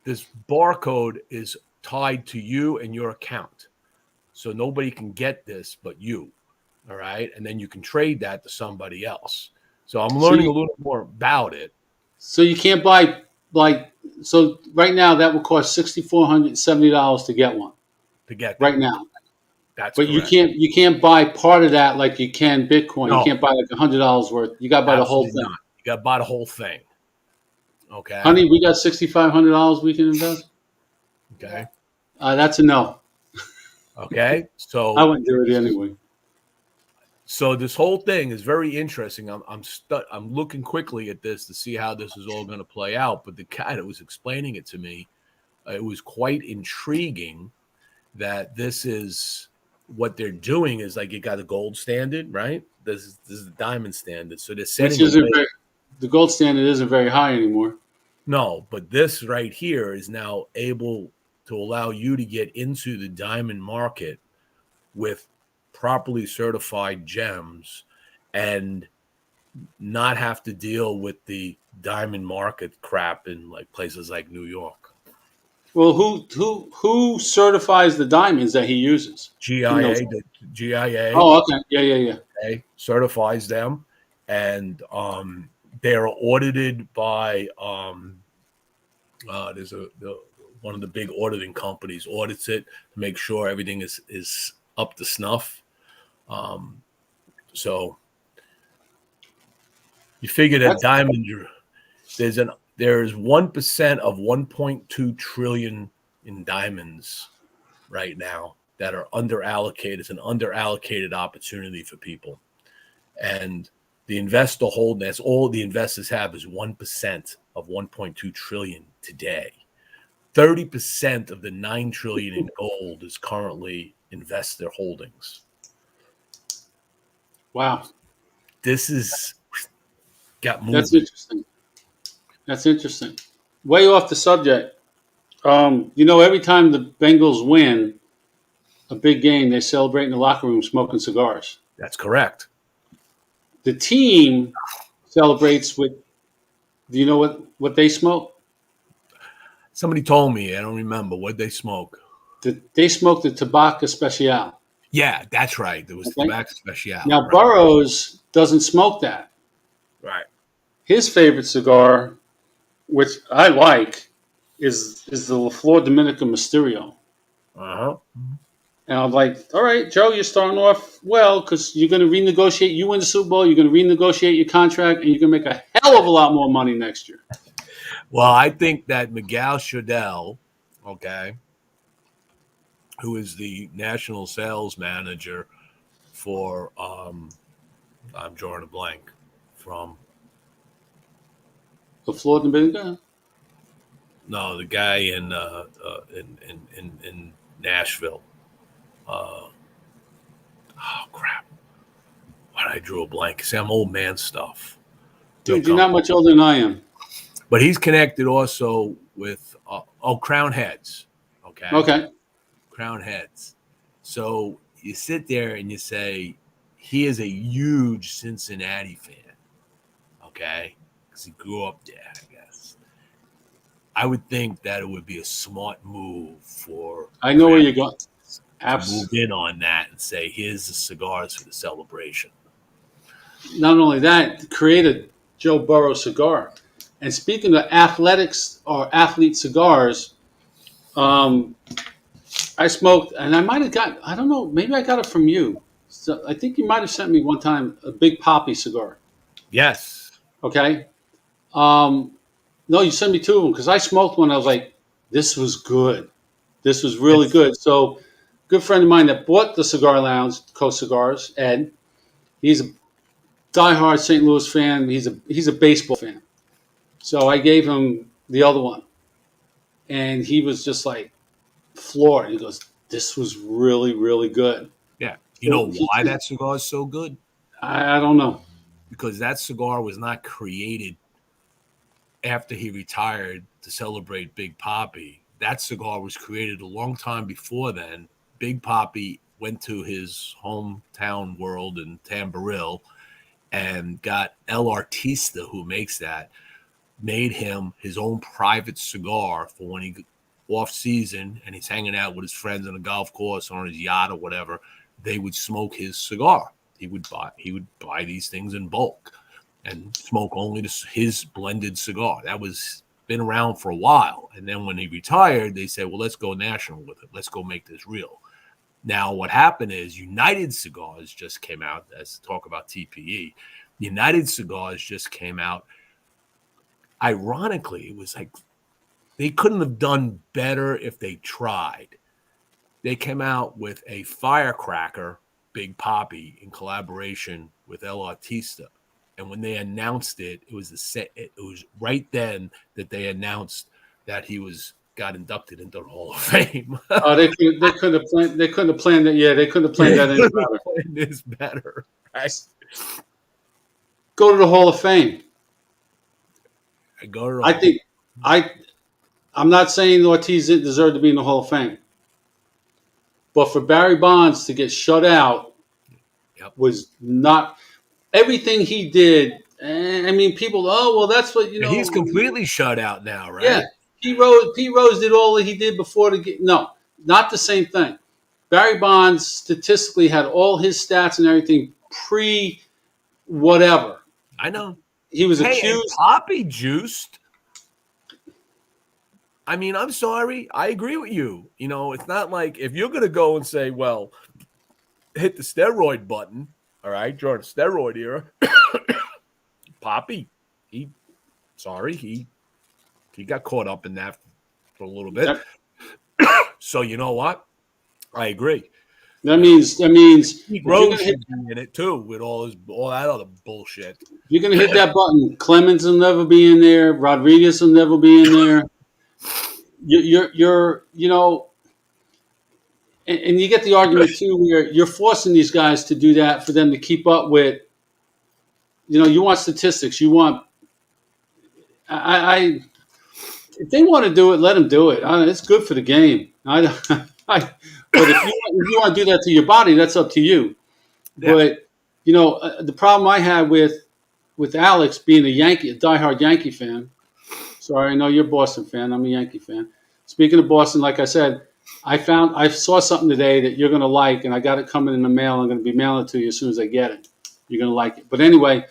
this barcode is tied to you and your account. So nobody can get this but you, all right? And then you can trade that to somebody else. So I'm learning a little more about it. So you can't buy, so right now that would cost $6,470 to get one. To get right now. That's but correct. you can't buy part of that like you can Bitcoin. No. You can't buy like $100 worth. You got to buy the whole Absolutely thing. not. You got to buy the whole thing. Okay. Honey, we got $6,500 we can invest. Okay. That's a no. Okay. So I wouldn't do it anyway. So this whole thing is very interesting. I'm looking quickly at this to see how this is all going to play out. But the guy that was explaining it to me, it was quite intriguing that this is what they're doing is like you got a gold standard, right? This is the diamond standard. So they're which setting isn't away. the gold standard isn't very high anymore. No, but this right here is now able to allow you to get into the diamond market with properly certified gems and not have to deal with the diamond market crap in like places like New York. Well, who certifies the diamonds that he uses? He knows. GIA, the GIA, Oh, okay. Yeah. okay, certifies them, and they're audited by there's one of the big auditing companies audits it to make sure everything is up to snuff. So you figure that That's diamond there's 1% of 1.2 trillion in diamonds right now that are underallocated. It's an underallocated opportunity for people. And the investor hold, that's all the investors have is 1% of 1.2 trillion today. 30% of the 9 trillion in gold is currently investor holdings. wow. This is got moving. That's interesting. That's interesting. Way off the subject. Every time the Bengals win a big game, they celebrate in the locker room smoking cigars. That's correct. The team celebrates with. Do you know what they smoke? Somebody told me, I don't remember what they smoke. They smoke the Tobacco Special. Yeah, that's right. There was Okay. Tobacco Special. Now Right. Burroughs doesn't smoke that. Right. His favorite cigar, which I like, is the La Flor Dominica Mysterio. Uh-huh. And I'm like, all right, Joe, you're starting off well because you're going to renegotiate. You win the Super Bowl, you're going to renegotiate your contract, and you're going to make a hell of a lot more money next year. Well, I think that Miguel Shadell, okay, who is the national sales manager for I'm drawing a blank from The Flor Dominica? no, the guy in Nashville. Oh crap! Why did I drew a blank? See, I'm old man stuff. Dude, you're not much older than I am. But he's connected also with Crown Heads. Okay. Okay. Crown Heads. So you sit there and you say he is a huge Cincinnati fan. Okay, because he grew up there, I guess. I would think that it would be a smart move for. I know where you're going. Move in on that and say, here's the cigars for the celebration. Not only that, create a Joe Burrow cigar. And speaking of athletics or athlete cigars, I smoked, and I might have got, I don't know, maybe I got it from you. So I think you might have sent me one time a Big Poppy cigar. Yes. Okay. No, you sent me two of them because I smoked one. I was like, this was good. This was really good. So, good friend of mine that bought the Cigar Lounge, Coast Cigars, Ed. He's a diehard St. Louis fan. He's a baseball fan. So I gave him the other one, and he was just like floored. He goes, "This was really, really good." Yeah. You know why that cigar is so good? I don't know. Because that cigar was not created after he retired to celebrate Big Poppy. That cigar was created a long time before then. Big Poppy went to his hometown world in Tamboril and got El Artista, who makes that, made him his own private cigar for when he off season and he's hanging out with his friends on a golf course or on his yacht or whatever. They would smoke his cigar. He would buy these things in bulk and smoke only his blended cigar. That was been around for a while. And then when he retired, they said, well, let's go national with it. Let's go make this real. Now, what happened is United Cigars just came out, as talk about TPE. United Cigars just came out. Ironically, it was like they couldn't have done better if they tried. They came out with a firecracker, Big Poppy, in collaboration with El Artista. And when they announced it, it was right then that they announced that he was got inducted into the Hall of Fame. Oh, they couldn't have planned. They couldn't have planned that. Yeah, they couldn't have planned that any better. This better. Right? Go to the Hall of Fame. I go to. I think I'm not saying Ortiz didn't deserve to be in the Hall of Fame, but for Barry Bonds to get shut out was not everything he did. I mean, people. Oh, well, that's what you know. He's completely shut out now, right? Yeah, Pete Rose did all that he did before the game. No, not the same thing. Barry Bonds statistically had all his stats and everything pre whatever. I know. He was accused. Poppy juiced. I mean, I'm sorry. I agree with you. You know, it's not like if you're going to go and say, well, hit the steroid button, all right, during the steroid era, Poppy, he got caught up in that for a little bit. Yep. So you know what? I agree. That means Rose should be in it too with all that other bullshit. You're gonna hit that button. Clemens will never be in there. Rodriguez will never be in there. You're you know, and you get the argument too where you're forcing these guys to do that for them to keep up with. You know, you want statistics. You want. If they want to do it, let them do it. It's good for the game. But if you want to do that to your body, that's up to you. Yeah. But you know, the problem I had with Alex being a diehard Yankee fan. Sorry, I know you're a Boston fan. I'm a Yankee fan. Speaking of Boston, like I said, I saw something today that you're going to like, and I got it coming in the mail. I'm going to be mailing it to you as soon as I get it. You're going to like it. But anyway,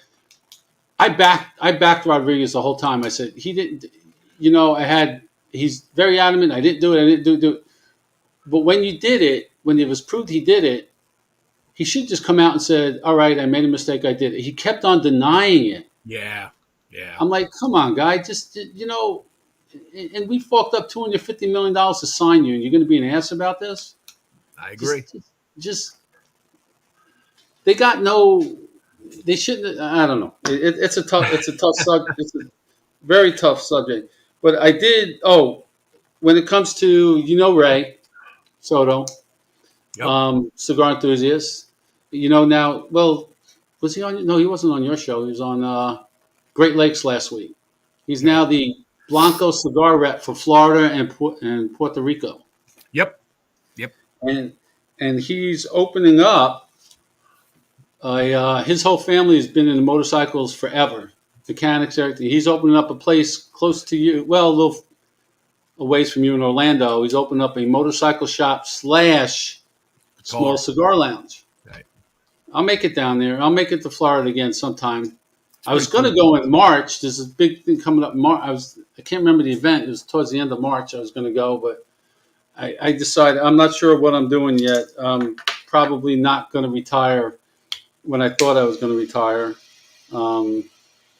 I backed Rodriguez the whole time. I said he didn't. You know, he's very adamant. I didn't do it. I didn't do it. But when you did it, when it was proved he did it, he should just come out and said, all right, I made a mistake. I did it. He kept on denying it. Yeah. I'm like, come on, guy. Just, you know, and we forked up $250 million to sign you, and you're going to be an ass about this? I agree. Just they got no – they shouldn't – I don't know. It's a tough subject. It's a very tough subject. But I did – when it comes to, you know, Ray Soto, yep. Cigar enthusiast, you know, now, well, was he on? No, he wasn't on your show. He was on Great Lakes last week. He's now the Blanco cigar rep for Florida and Puerto Rico. Yep. And he's opening up. His whole family has been in the motorcycles forever, mechanics, everything. He's opening up a place close to you, well, a little a ways from you in Orlando. He's opened up a motorcycle shop / small cigar lounge. Right. I'll make it down there. I'll make it to Florida again sometime. I was going to go in March. There's a big thing coming up in March. I can't remember the event. It was towards the end of March I was going to go, but I decided I'm not sure what I'm doing yet. Probably not going to retire when I thought I was going to retire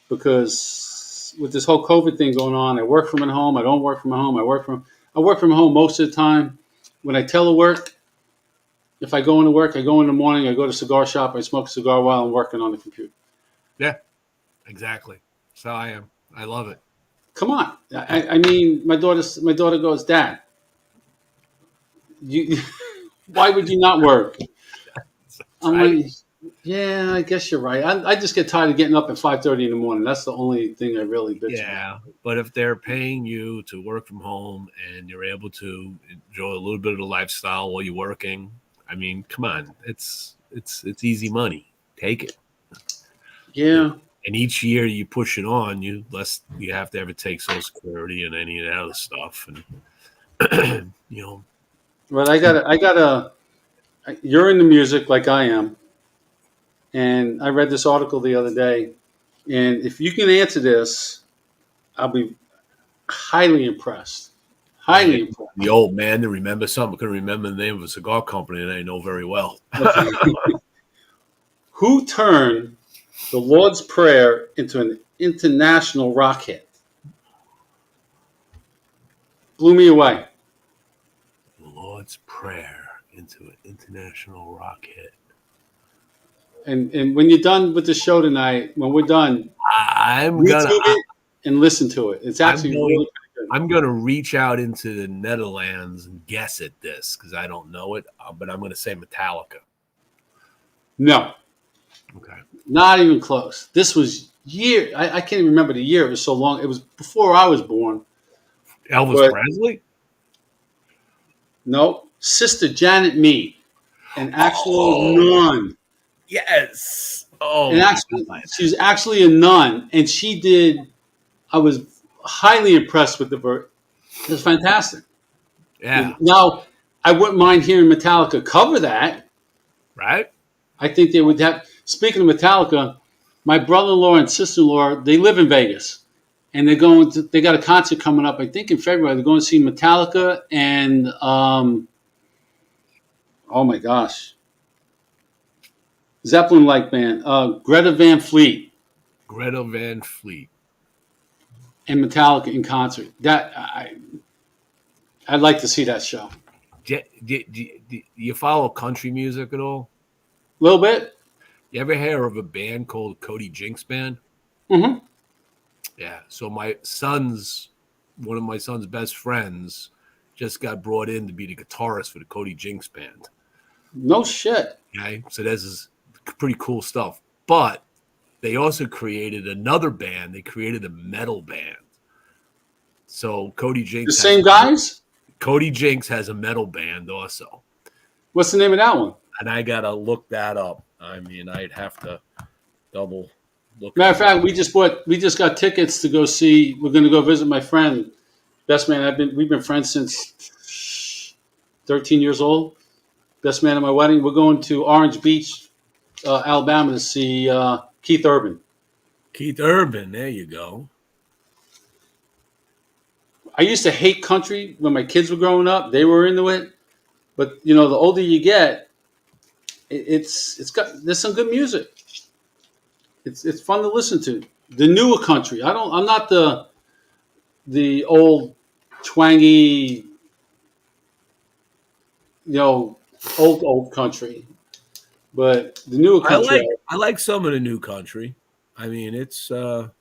because with this whole COVID thing going on, I work from home. I don't work from home. I work from home most of the time. When I telework, if I go into work, I go in the morning. I go to a cigar shop. I smoke a cigar while I'm working on the computer. Yeah, exactly. So I am. I love it. Come on. I mean, my daughter goes, Dad, why would you not work? I'm like, yeah, I guess you're right. I just get tired of getting up at 5:30 in the morning. That's the only thing I really bitch about. But if they're paying you to work from home and you're able to enjoy a little bit of the lifestyle while you're working, I mean, come on, it's easy money. Take it. Yeah. And each year you push it on, you have to ever take Social Security and any of that other stuff, and you know. Well, I gotta. You're into music like I am, and I read this article the other day, and if you can answer this, I'll be highly impressed. Highly impressed. The old man to remember something. I couldn't remember the name of a cigar company that I know very well. Who turned the Lord's Prayer into an international rock hit? Blew me away. The Lord's Prayer into an international rock hit. And when you're done with the show tonight, when we're done, I'm YouTube it and listen to it. It's actually really pretty I'm gonna reach out into the Netherlands and guess at this because I don't know it, but I'm gonna say Metallica. No, Okay. not even close. This was I can't even remember the year. It was so long. It was before I was born. Elvis But Presley? no, Sister Janet Mead, an actual Oh, nun. yes. Oh And my actually, God. she's actually a nun, and she did. I was highly impressed with the bird. It was fantastic. Yeah. Now, I wouldn't mind hearing Metallica cover that. Right? I think they would have. Speaking of Metallica, my brother-in-law and sister-in-law, they live in Vegas, and they're going to. They got a concert coming up. I think in February. They're going to see Metallica and oh my gosh, Zeppelin-like band, Greta Van Fleet Greta Van Fleet. and Metallica in concert. I'd like to see that show. Do you follow country music at all? A little bit. You ever hear of a band called Cody Jinks Band? Mm-hmm. Yeah. So one of my son's best friends just got brought in to be the guitarist for the Cody Jinks Band. No shit. Okay. So this is pretty cool stuff. But they also created another band. They created a metal band. So Cody The Jinks same guys? Cody Jinks has a metal band also. What's the name of that one? And I gotta look that up. I mean, I'd have to double look. Matter of fact, we just got tickets to go see. We're going to go visit my friend, best man. We've been friends since 13 years old. Best man at my wedding. We're going to Orange Beach, Alabama, to see Keith Urban. Keith Urban, there you go. I used to hate country when my kids were growing up. They were into it, but the older you get, there's some good music. It's fun to listen to. The newer country. I'm not the old twangy, old country, but the newer country. I like some of the new country. I mean, it's there's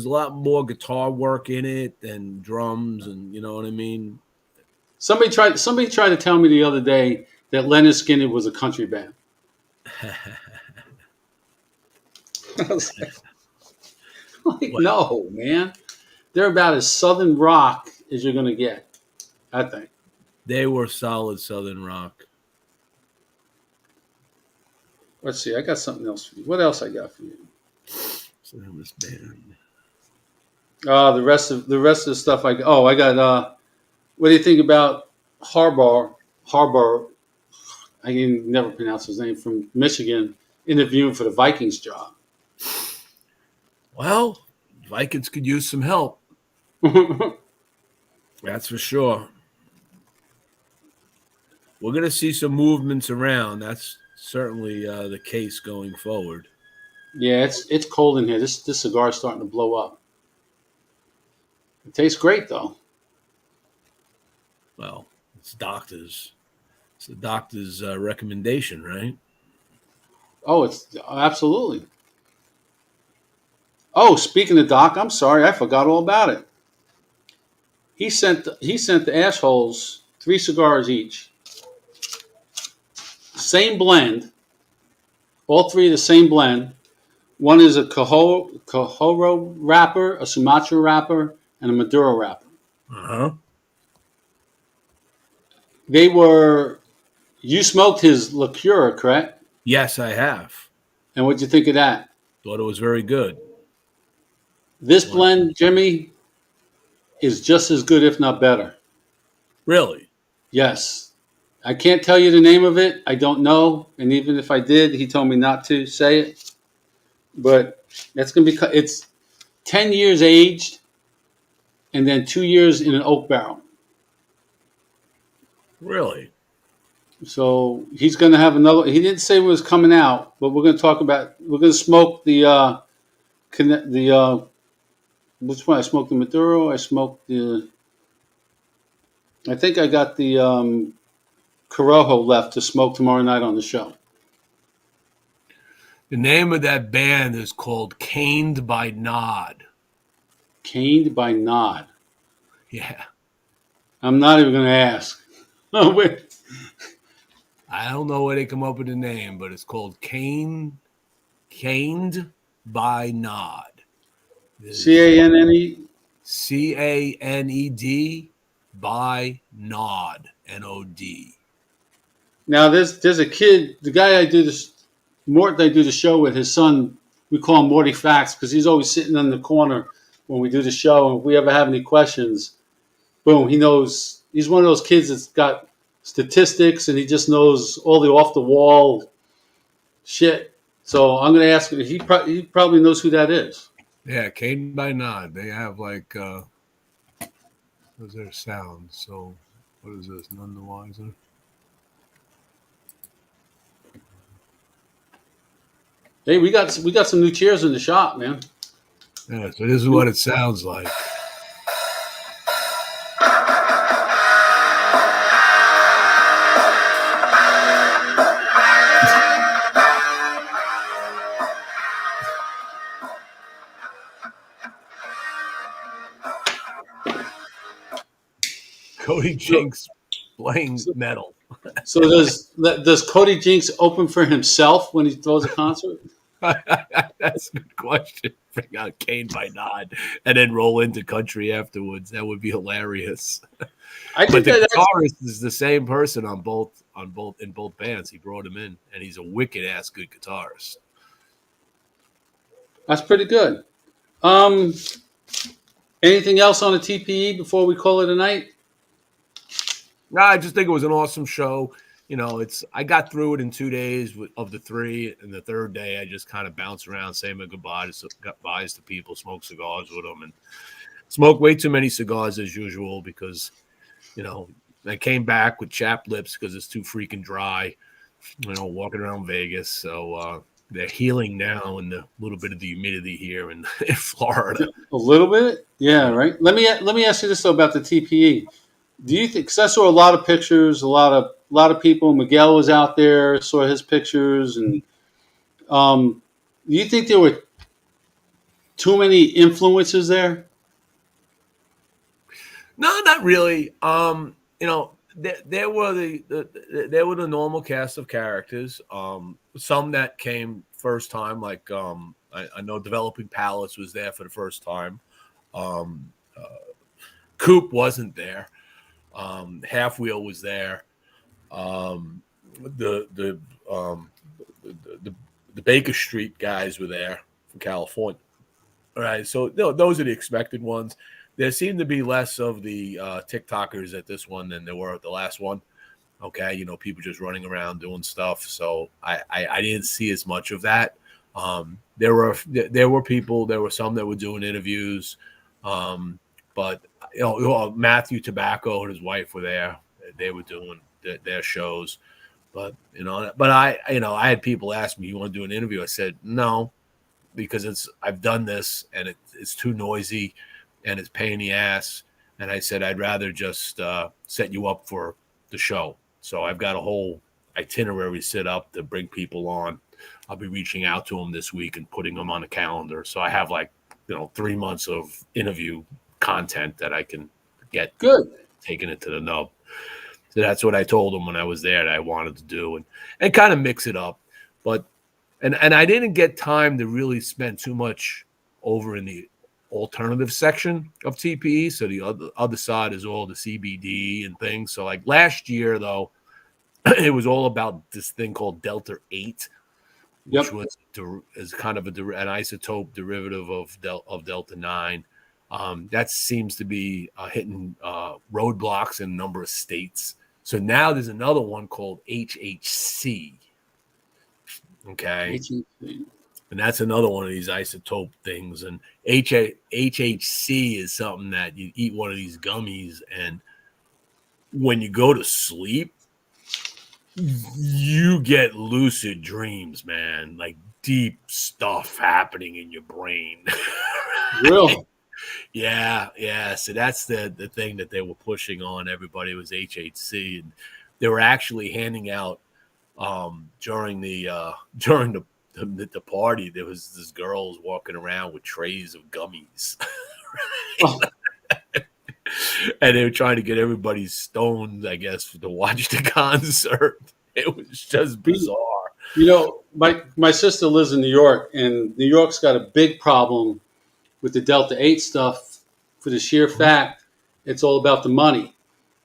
a lot more guitar work in it and drums, and you know what I mean. Somebody tried to tell me the other day that Leonard Skinner was a country band. I was like, no, man. They're about as southern rock as you're going to get, I think. They were solid southern rock. Let's see. I got something else for you. What else I got for you? So that was band. The rest of the stuff I got. What do you think about Harbor? I can never pronounce his name, from Michigan, interviewing for the Vikings job. Well, Vikings could use some help. That's for sure. We're going to see some movements around. That's certainly the case going forward. Yeah, it's cold in here. This cigar is starting to blow up. It tastes great, though. Well, it's the doctor's recommendation, right? Oh, it's absolutely. Oh, speaking of Doc, I'm sorry, I forgot all about it. He sent the assholes 3 cigars each. Same blend. All 3 of the same blend. One is a Cajoro wrapper, a Sumatra wrapper, and a Maduro wrapper. Uh-huh. You smoked his liqueur, correct? Yes, I have. And what'd you think of that? Thought it was very good. This blend, Jimmy, is just as good, if not better. Really? Yes. I can't tell you the name of it. I don't know. And even if I did, he told me not to say it. But it's 10 years aged and then 2 years in an oak barrel. Really? So he's going to have another. He didn't say it was coming out, but we're going to smoke the which one? I smoked the Maduro. I think I got the Corojo left to smoke tomorrow night on the show. The name of that band is called Caned by Nod. Caned by Nod. Yeah. I'm not even going to ask. Oh, wait. I don't know where they come up with the name, but it's called Caned by Nod. Canne. Caned by Nod. Nod. Now, there's a kid, the guy I do this, Mort, I do the show with, his son, we call him Morty Facts because he's always sitting in the corner when we do the show. And if we ever have any questions, boom, he knows. He's one of those kids that's got statistics and he just knows all the off the wall shit. So I'm going to ask him. He probably knows who that is. Yeah, Caned by Nod. They have like what's their sound? So what is this? None the wiser. Hey, we got some new chairs in the shop, man. Yeah, so this is what it sounds like. Cody Jinks playing metal. So does Cody Jinks open for himself when he throws a concert? That's a good question. Bring out Caned by Nod and then roll into country afterwards. That would be hilarious. I But think the that's guitarist is the same person in both bands. He brought him in, and he's a wicked ass good guitarist. pretty good. Anything else on the TPE before we call it a night? No, I just think it was an awesome show. You know, I got through it in 2 days of the 3, and the third day I just kind of bounced around, saying my goodbyes to people, smoke cigars with them, and smoke way too many cigars as usual because, you know, I came back with chapped lips because it's too freaking dry. You know, walking around Vegas, so they're healing now in the little bit of the humidity here in Florida. A little bit, yeah, right. Let me ask you this though about the TPE. Do you think? Because I saw a lot of pictures, a lot of people. Miguel was out there, saw his pictures, and do you think there were too many influences there? No, not really. You know, there were the normal cast of characters. Some that came first time, like I know Developing Palace was there for the first time. Um, Coop wasn't there. Half Wheel was there. Um, the the, um, the Baker Street guys were there from California. All right, so those are the expected ones. There seemed to be less of the TikTokers at this one than there were at the last one. Okay, you know, people just running around doing stuff. So I didn't see as much of that. There were people. There were some that were doing interviews, but you know, Matthew Tobacco and his wife were there. They were doing their shows. But I had people ask me, "You want to do an interview?" I said no, because I've done this and it's too noisy and it's pain in the ass. And I said, I'd rather just set you up for the show. So I've got a whole itinerary set up to bring people on. I'll be reaching out to them this week and putting them on the calendar. So I have 3 months of interview content that I can get Good. taking it to the nub. So that's what I told them when I was there that I wanted to do and kind of mix it up. But and I didn't get time to really spend too much over in the alternative section of TPE. So the other side is all the CBD and things. So like last year, though, it was all about this thing called Delta 8, which is kind of an isotope derivative of Delta 9. That seems to be hitting roadblocks in a number of states. So now there's another one called HHC. Okay. HHC. And that's another one of these isotope things. And HHC is something that you eat one of these gummies, and when you go to sleep, you get lucid dreams, man. Like deep stuff happening in your brain. Really? Yeah. So that's the thing that they were pushing on everybody was HHC. And they were actually handing out during the party, there was this girls walking around with trays of gummies. Oh, And they were trying to get everybody stoned, I guess, to watch the concert. It was just bizarre. you know, my sister lives in New York, and New York's got a big problem with the Delta 8 stuff for the sheer fact it's all about the money.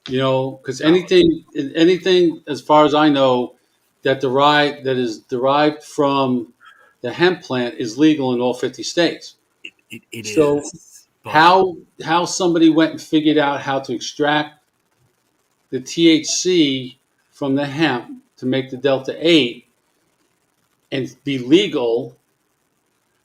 You know, because anything as far as I know that is derived from the hemp plant is legal in all 50 states. It So is. But how somebody went and figured out how to extract the THC from the hemp to make the Delta 8 and be legal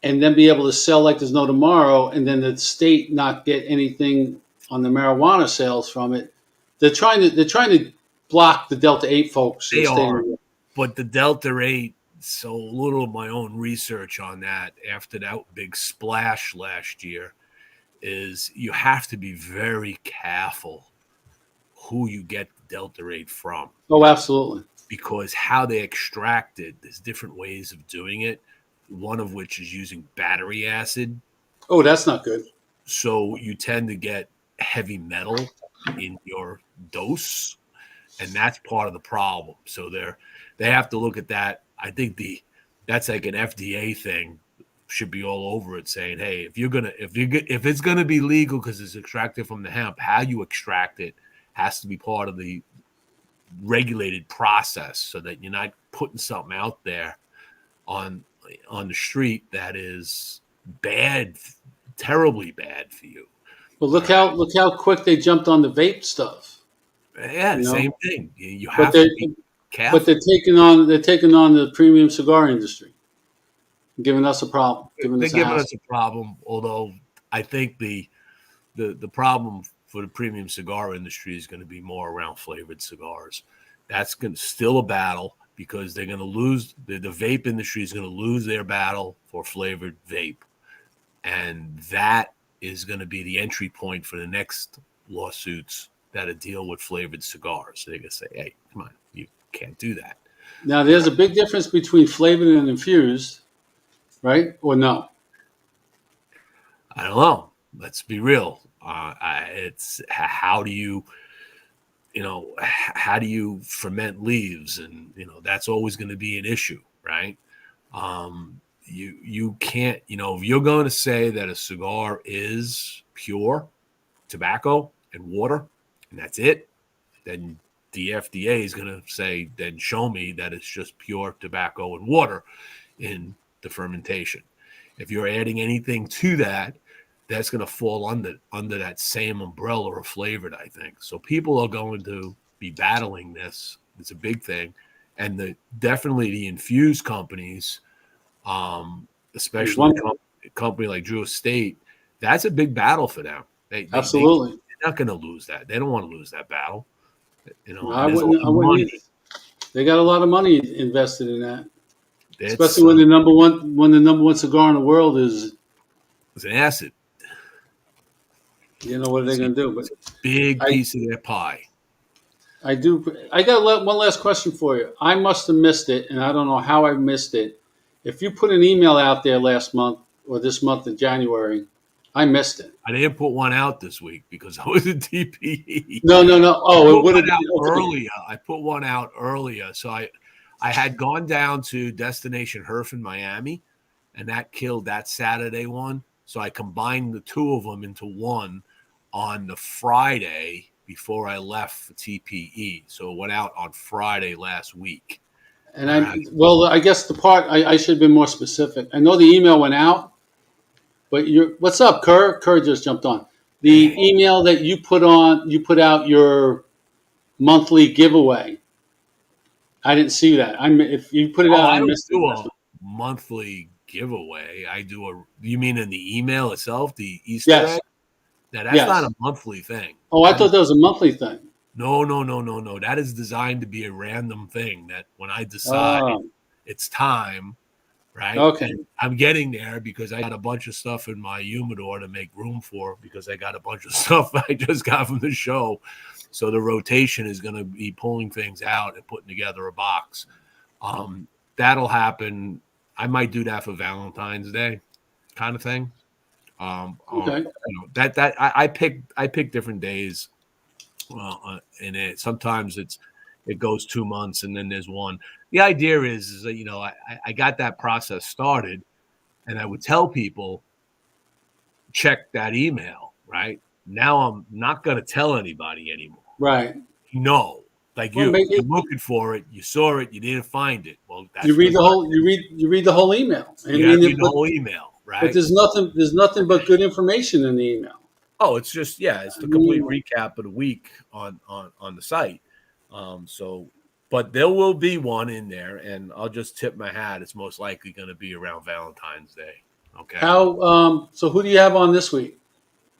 and then be able to sell like there's no tomorrow, and then the state not get anything on the marijuana sales from it. They're trying to block the Delta 8 folks in they the state of are. New York. But the Delta 8, so a little of my own research on that after that big splash last year is you have to be very careful who you get the Delta 8 from. Oh, absolutely. Because how they extract it, there's different ways of doing it. One of which is using battery acid. Oh, that's not good. So you tend to get heavy metal in your dose, and that's part of the problem. So they have to look at that. I think that's like an FDA thing. Should be all over it, saying, "Hey, if it's gonna be legal because it's extracted from the hemp, how you extract it has to be part of the regulated process, so that you're not putting something out there on the street that is bad, terribly bad for you." But look how quick they jumped on the vape stuff. Yeah, You know, same thing. You but have they're to be careful. but they're taking on the premium cigar industry, giving us a problem, giving They're us a giving hassle. us a problem, although I think the problem for the premium cigar industry is going to be more around flavored cigars. That's going to still a battle because they're going to lose the vape industry is going to lose their battle for flavored vape, and that is going to be the entry point for the next lawsuits that deal with flavored cigars. So they're going to say, "Hey, come on, you can't do that." Now, there's a big difference between flavored and infused, right? Or no? I don't know. Let's be real. It's how do you how do you ferment leaves, and that's always going to be an issue, right? You can't, if you're going to say that a cigar is pure tobacco and water and that's it, then the FDA is going to say, then show me that it's just pure tobacco and water in the fermentation. If you're adding anything to that, that's going to fall under that same umbrella of flavored, I think. So people are going to be battling this. It's a big thing. And definitely the infused companies, especially a company like Drew Estate, that's a big battle for them. They're Absolutely. not going to lose that. They don't want to lose that battle. No, I wouldn't either. They got a lot of money invested in that. Especially when the number one cigar in the world is an acid. What are they going to do? But it's a big piece of their pie. I got one last question for you. I must have missed it, and I don't know how I missed it. If you put an email out there last month or this month in January, I missed it. I didn't put one out this week because I was at TPE. No. Oh, it would have been earlier. I put one out earlier. So I had gone down to Destination Herf in Miami, and that killed that Saturday one. So I combined the two of them into one on the Friday before I left for TPE. So it went out on Friday last week. And I guess the part I should have been more specific. I know the email went out, but what's up, Kerr? Kerr just jumped on. The email that you put out your monthly giveaway. I didn't see that. If you put it out, I missed it. A monthly giveaway. You mean in the email itself, the Easter egg? That's not a monthly thing. Oh, I thought that was a monthly thing. No. That is designed to be a random thing that when I decide it's time, right? Okay. And I'm getting there because I got a bunch of stuff in my humidor to make room for because I got a bunch of stuff I just got from the show. So the rotation is going to be pulling things out and putting together a box. That'll happen. I might do that for Valentine's Day kind of thing. Okay. That I pick different days, and sometimes it goes 2 months and then there's one. The idea is that I got that process started, and I would tell people check that email. Right now, I'm not going to tell anybody anymore. Right. No, like Well, you're looking for it, you saw it, you didn't find it. Well, that's you read the whole. You read the whole email. I you got to mean, read the whole email, but right? there's nothing but good information in the email. Oh, it's just it's the complete recap of the week on the site. But there will be one in there, and I'll just tip my hat. It's most likely going to be around Valentine's Day. Okay. How? So who do you have on this week?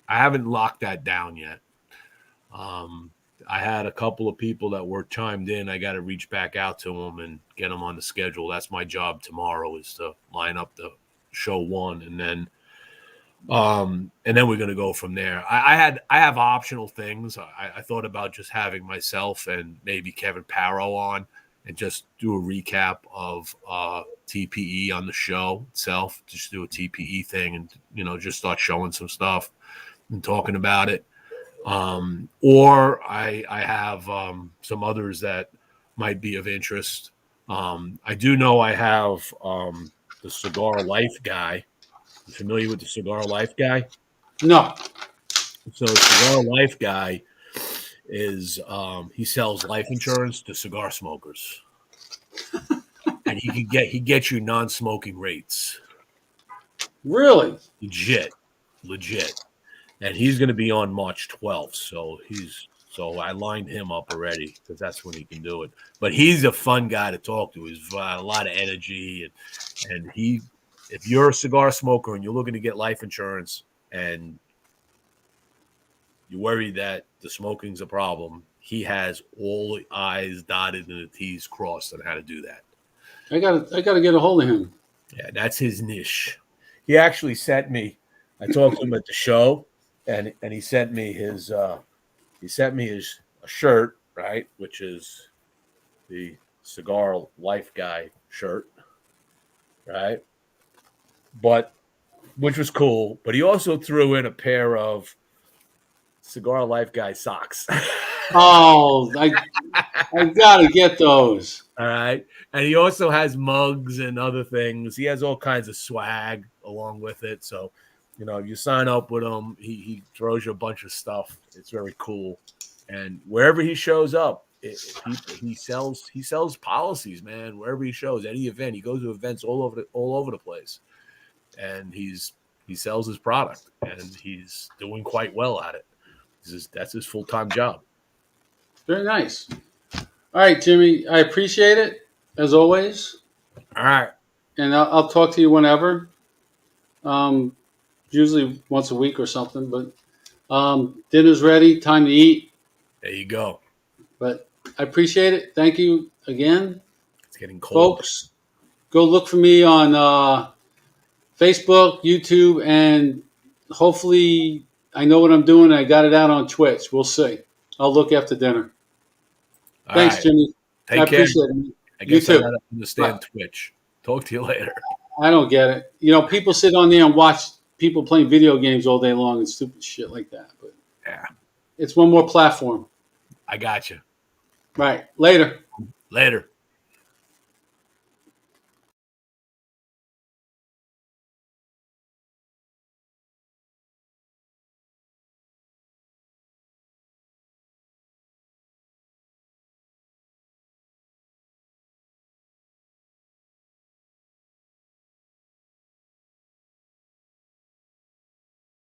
I haven't locked that down yet. I had a couple of people that were chimed in. I got to reach back out to them and get them on the schedule. That's my job tomorrow, is to line up the show one, and then we're going to go from there. I have optional things. I thought about just having myself and maybe Kevin Parrow on and just do a recap of TPE on the show itself. Just do a TPE thing and just start showing some stuff and talking about it. Or I have some others that might be of interest. I do know I have the Cigar Life guy. You familiar with the Cigar Life guy? No. So Cigar Life guy is he sells life insurance to cigar smokers, and he gets you non-smoking rates. Really? Legit. And he's going to be on March 12th. So I lined him up already because that's when he can do it. But he's a fun guy to talk to. He's got a lot of energy, and if you're a cigar smoker and you're looking to get life insurance and you worry that the smoking's a problem, he has all the I's dotted and the T's crossed on how to do that. I gotta get a hold of him. Yeah, that's his niche. He actually sent me. I talked to him at the show, and he sent me his a shirt, right, which is the Cigar Life guy shirt, right? But which was cool. But he also threw in a pair of Cigar Life guy socks. Oh, I gotta get those. All right. And he also has mugs and other things. He has all kinds of swag along with it. So, if you sign up with him, he throws you a bunch of stuff. It's very cool. And wherever he shows up, he sells policies, man. Wherever he shows, any event, he goes to events all over the place. And he sells his product, and he's doing quite well at it. That's his full-time job. Very nice. All right, Jimmy, I appreciate it as always. All right. And I'll talk to you whenever. Usually once a week or something, but dinner's ready. Time to eat. There you go. But I appreciate it. Thank you again. It's getting cold. Folks, go look for me on Facebook, YouTube, and hopefully I know what I'm doing. I got it out on Twitch. We'll see. I'll look after dinner. Thanks, Jimmy. Take I care. appreciate it. I guess you I too. gotta understand Bye. Twitch. Talk to you later. I don't get it. People sit on there and watch people playing video games all day long and stupid shit like that. But yeah, it's one more platform. I got you. Right. Later. Later.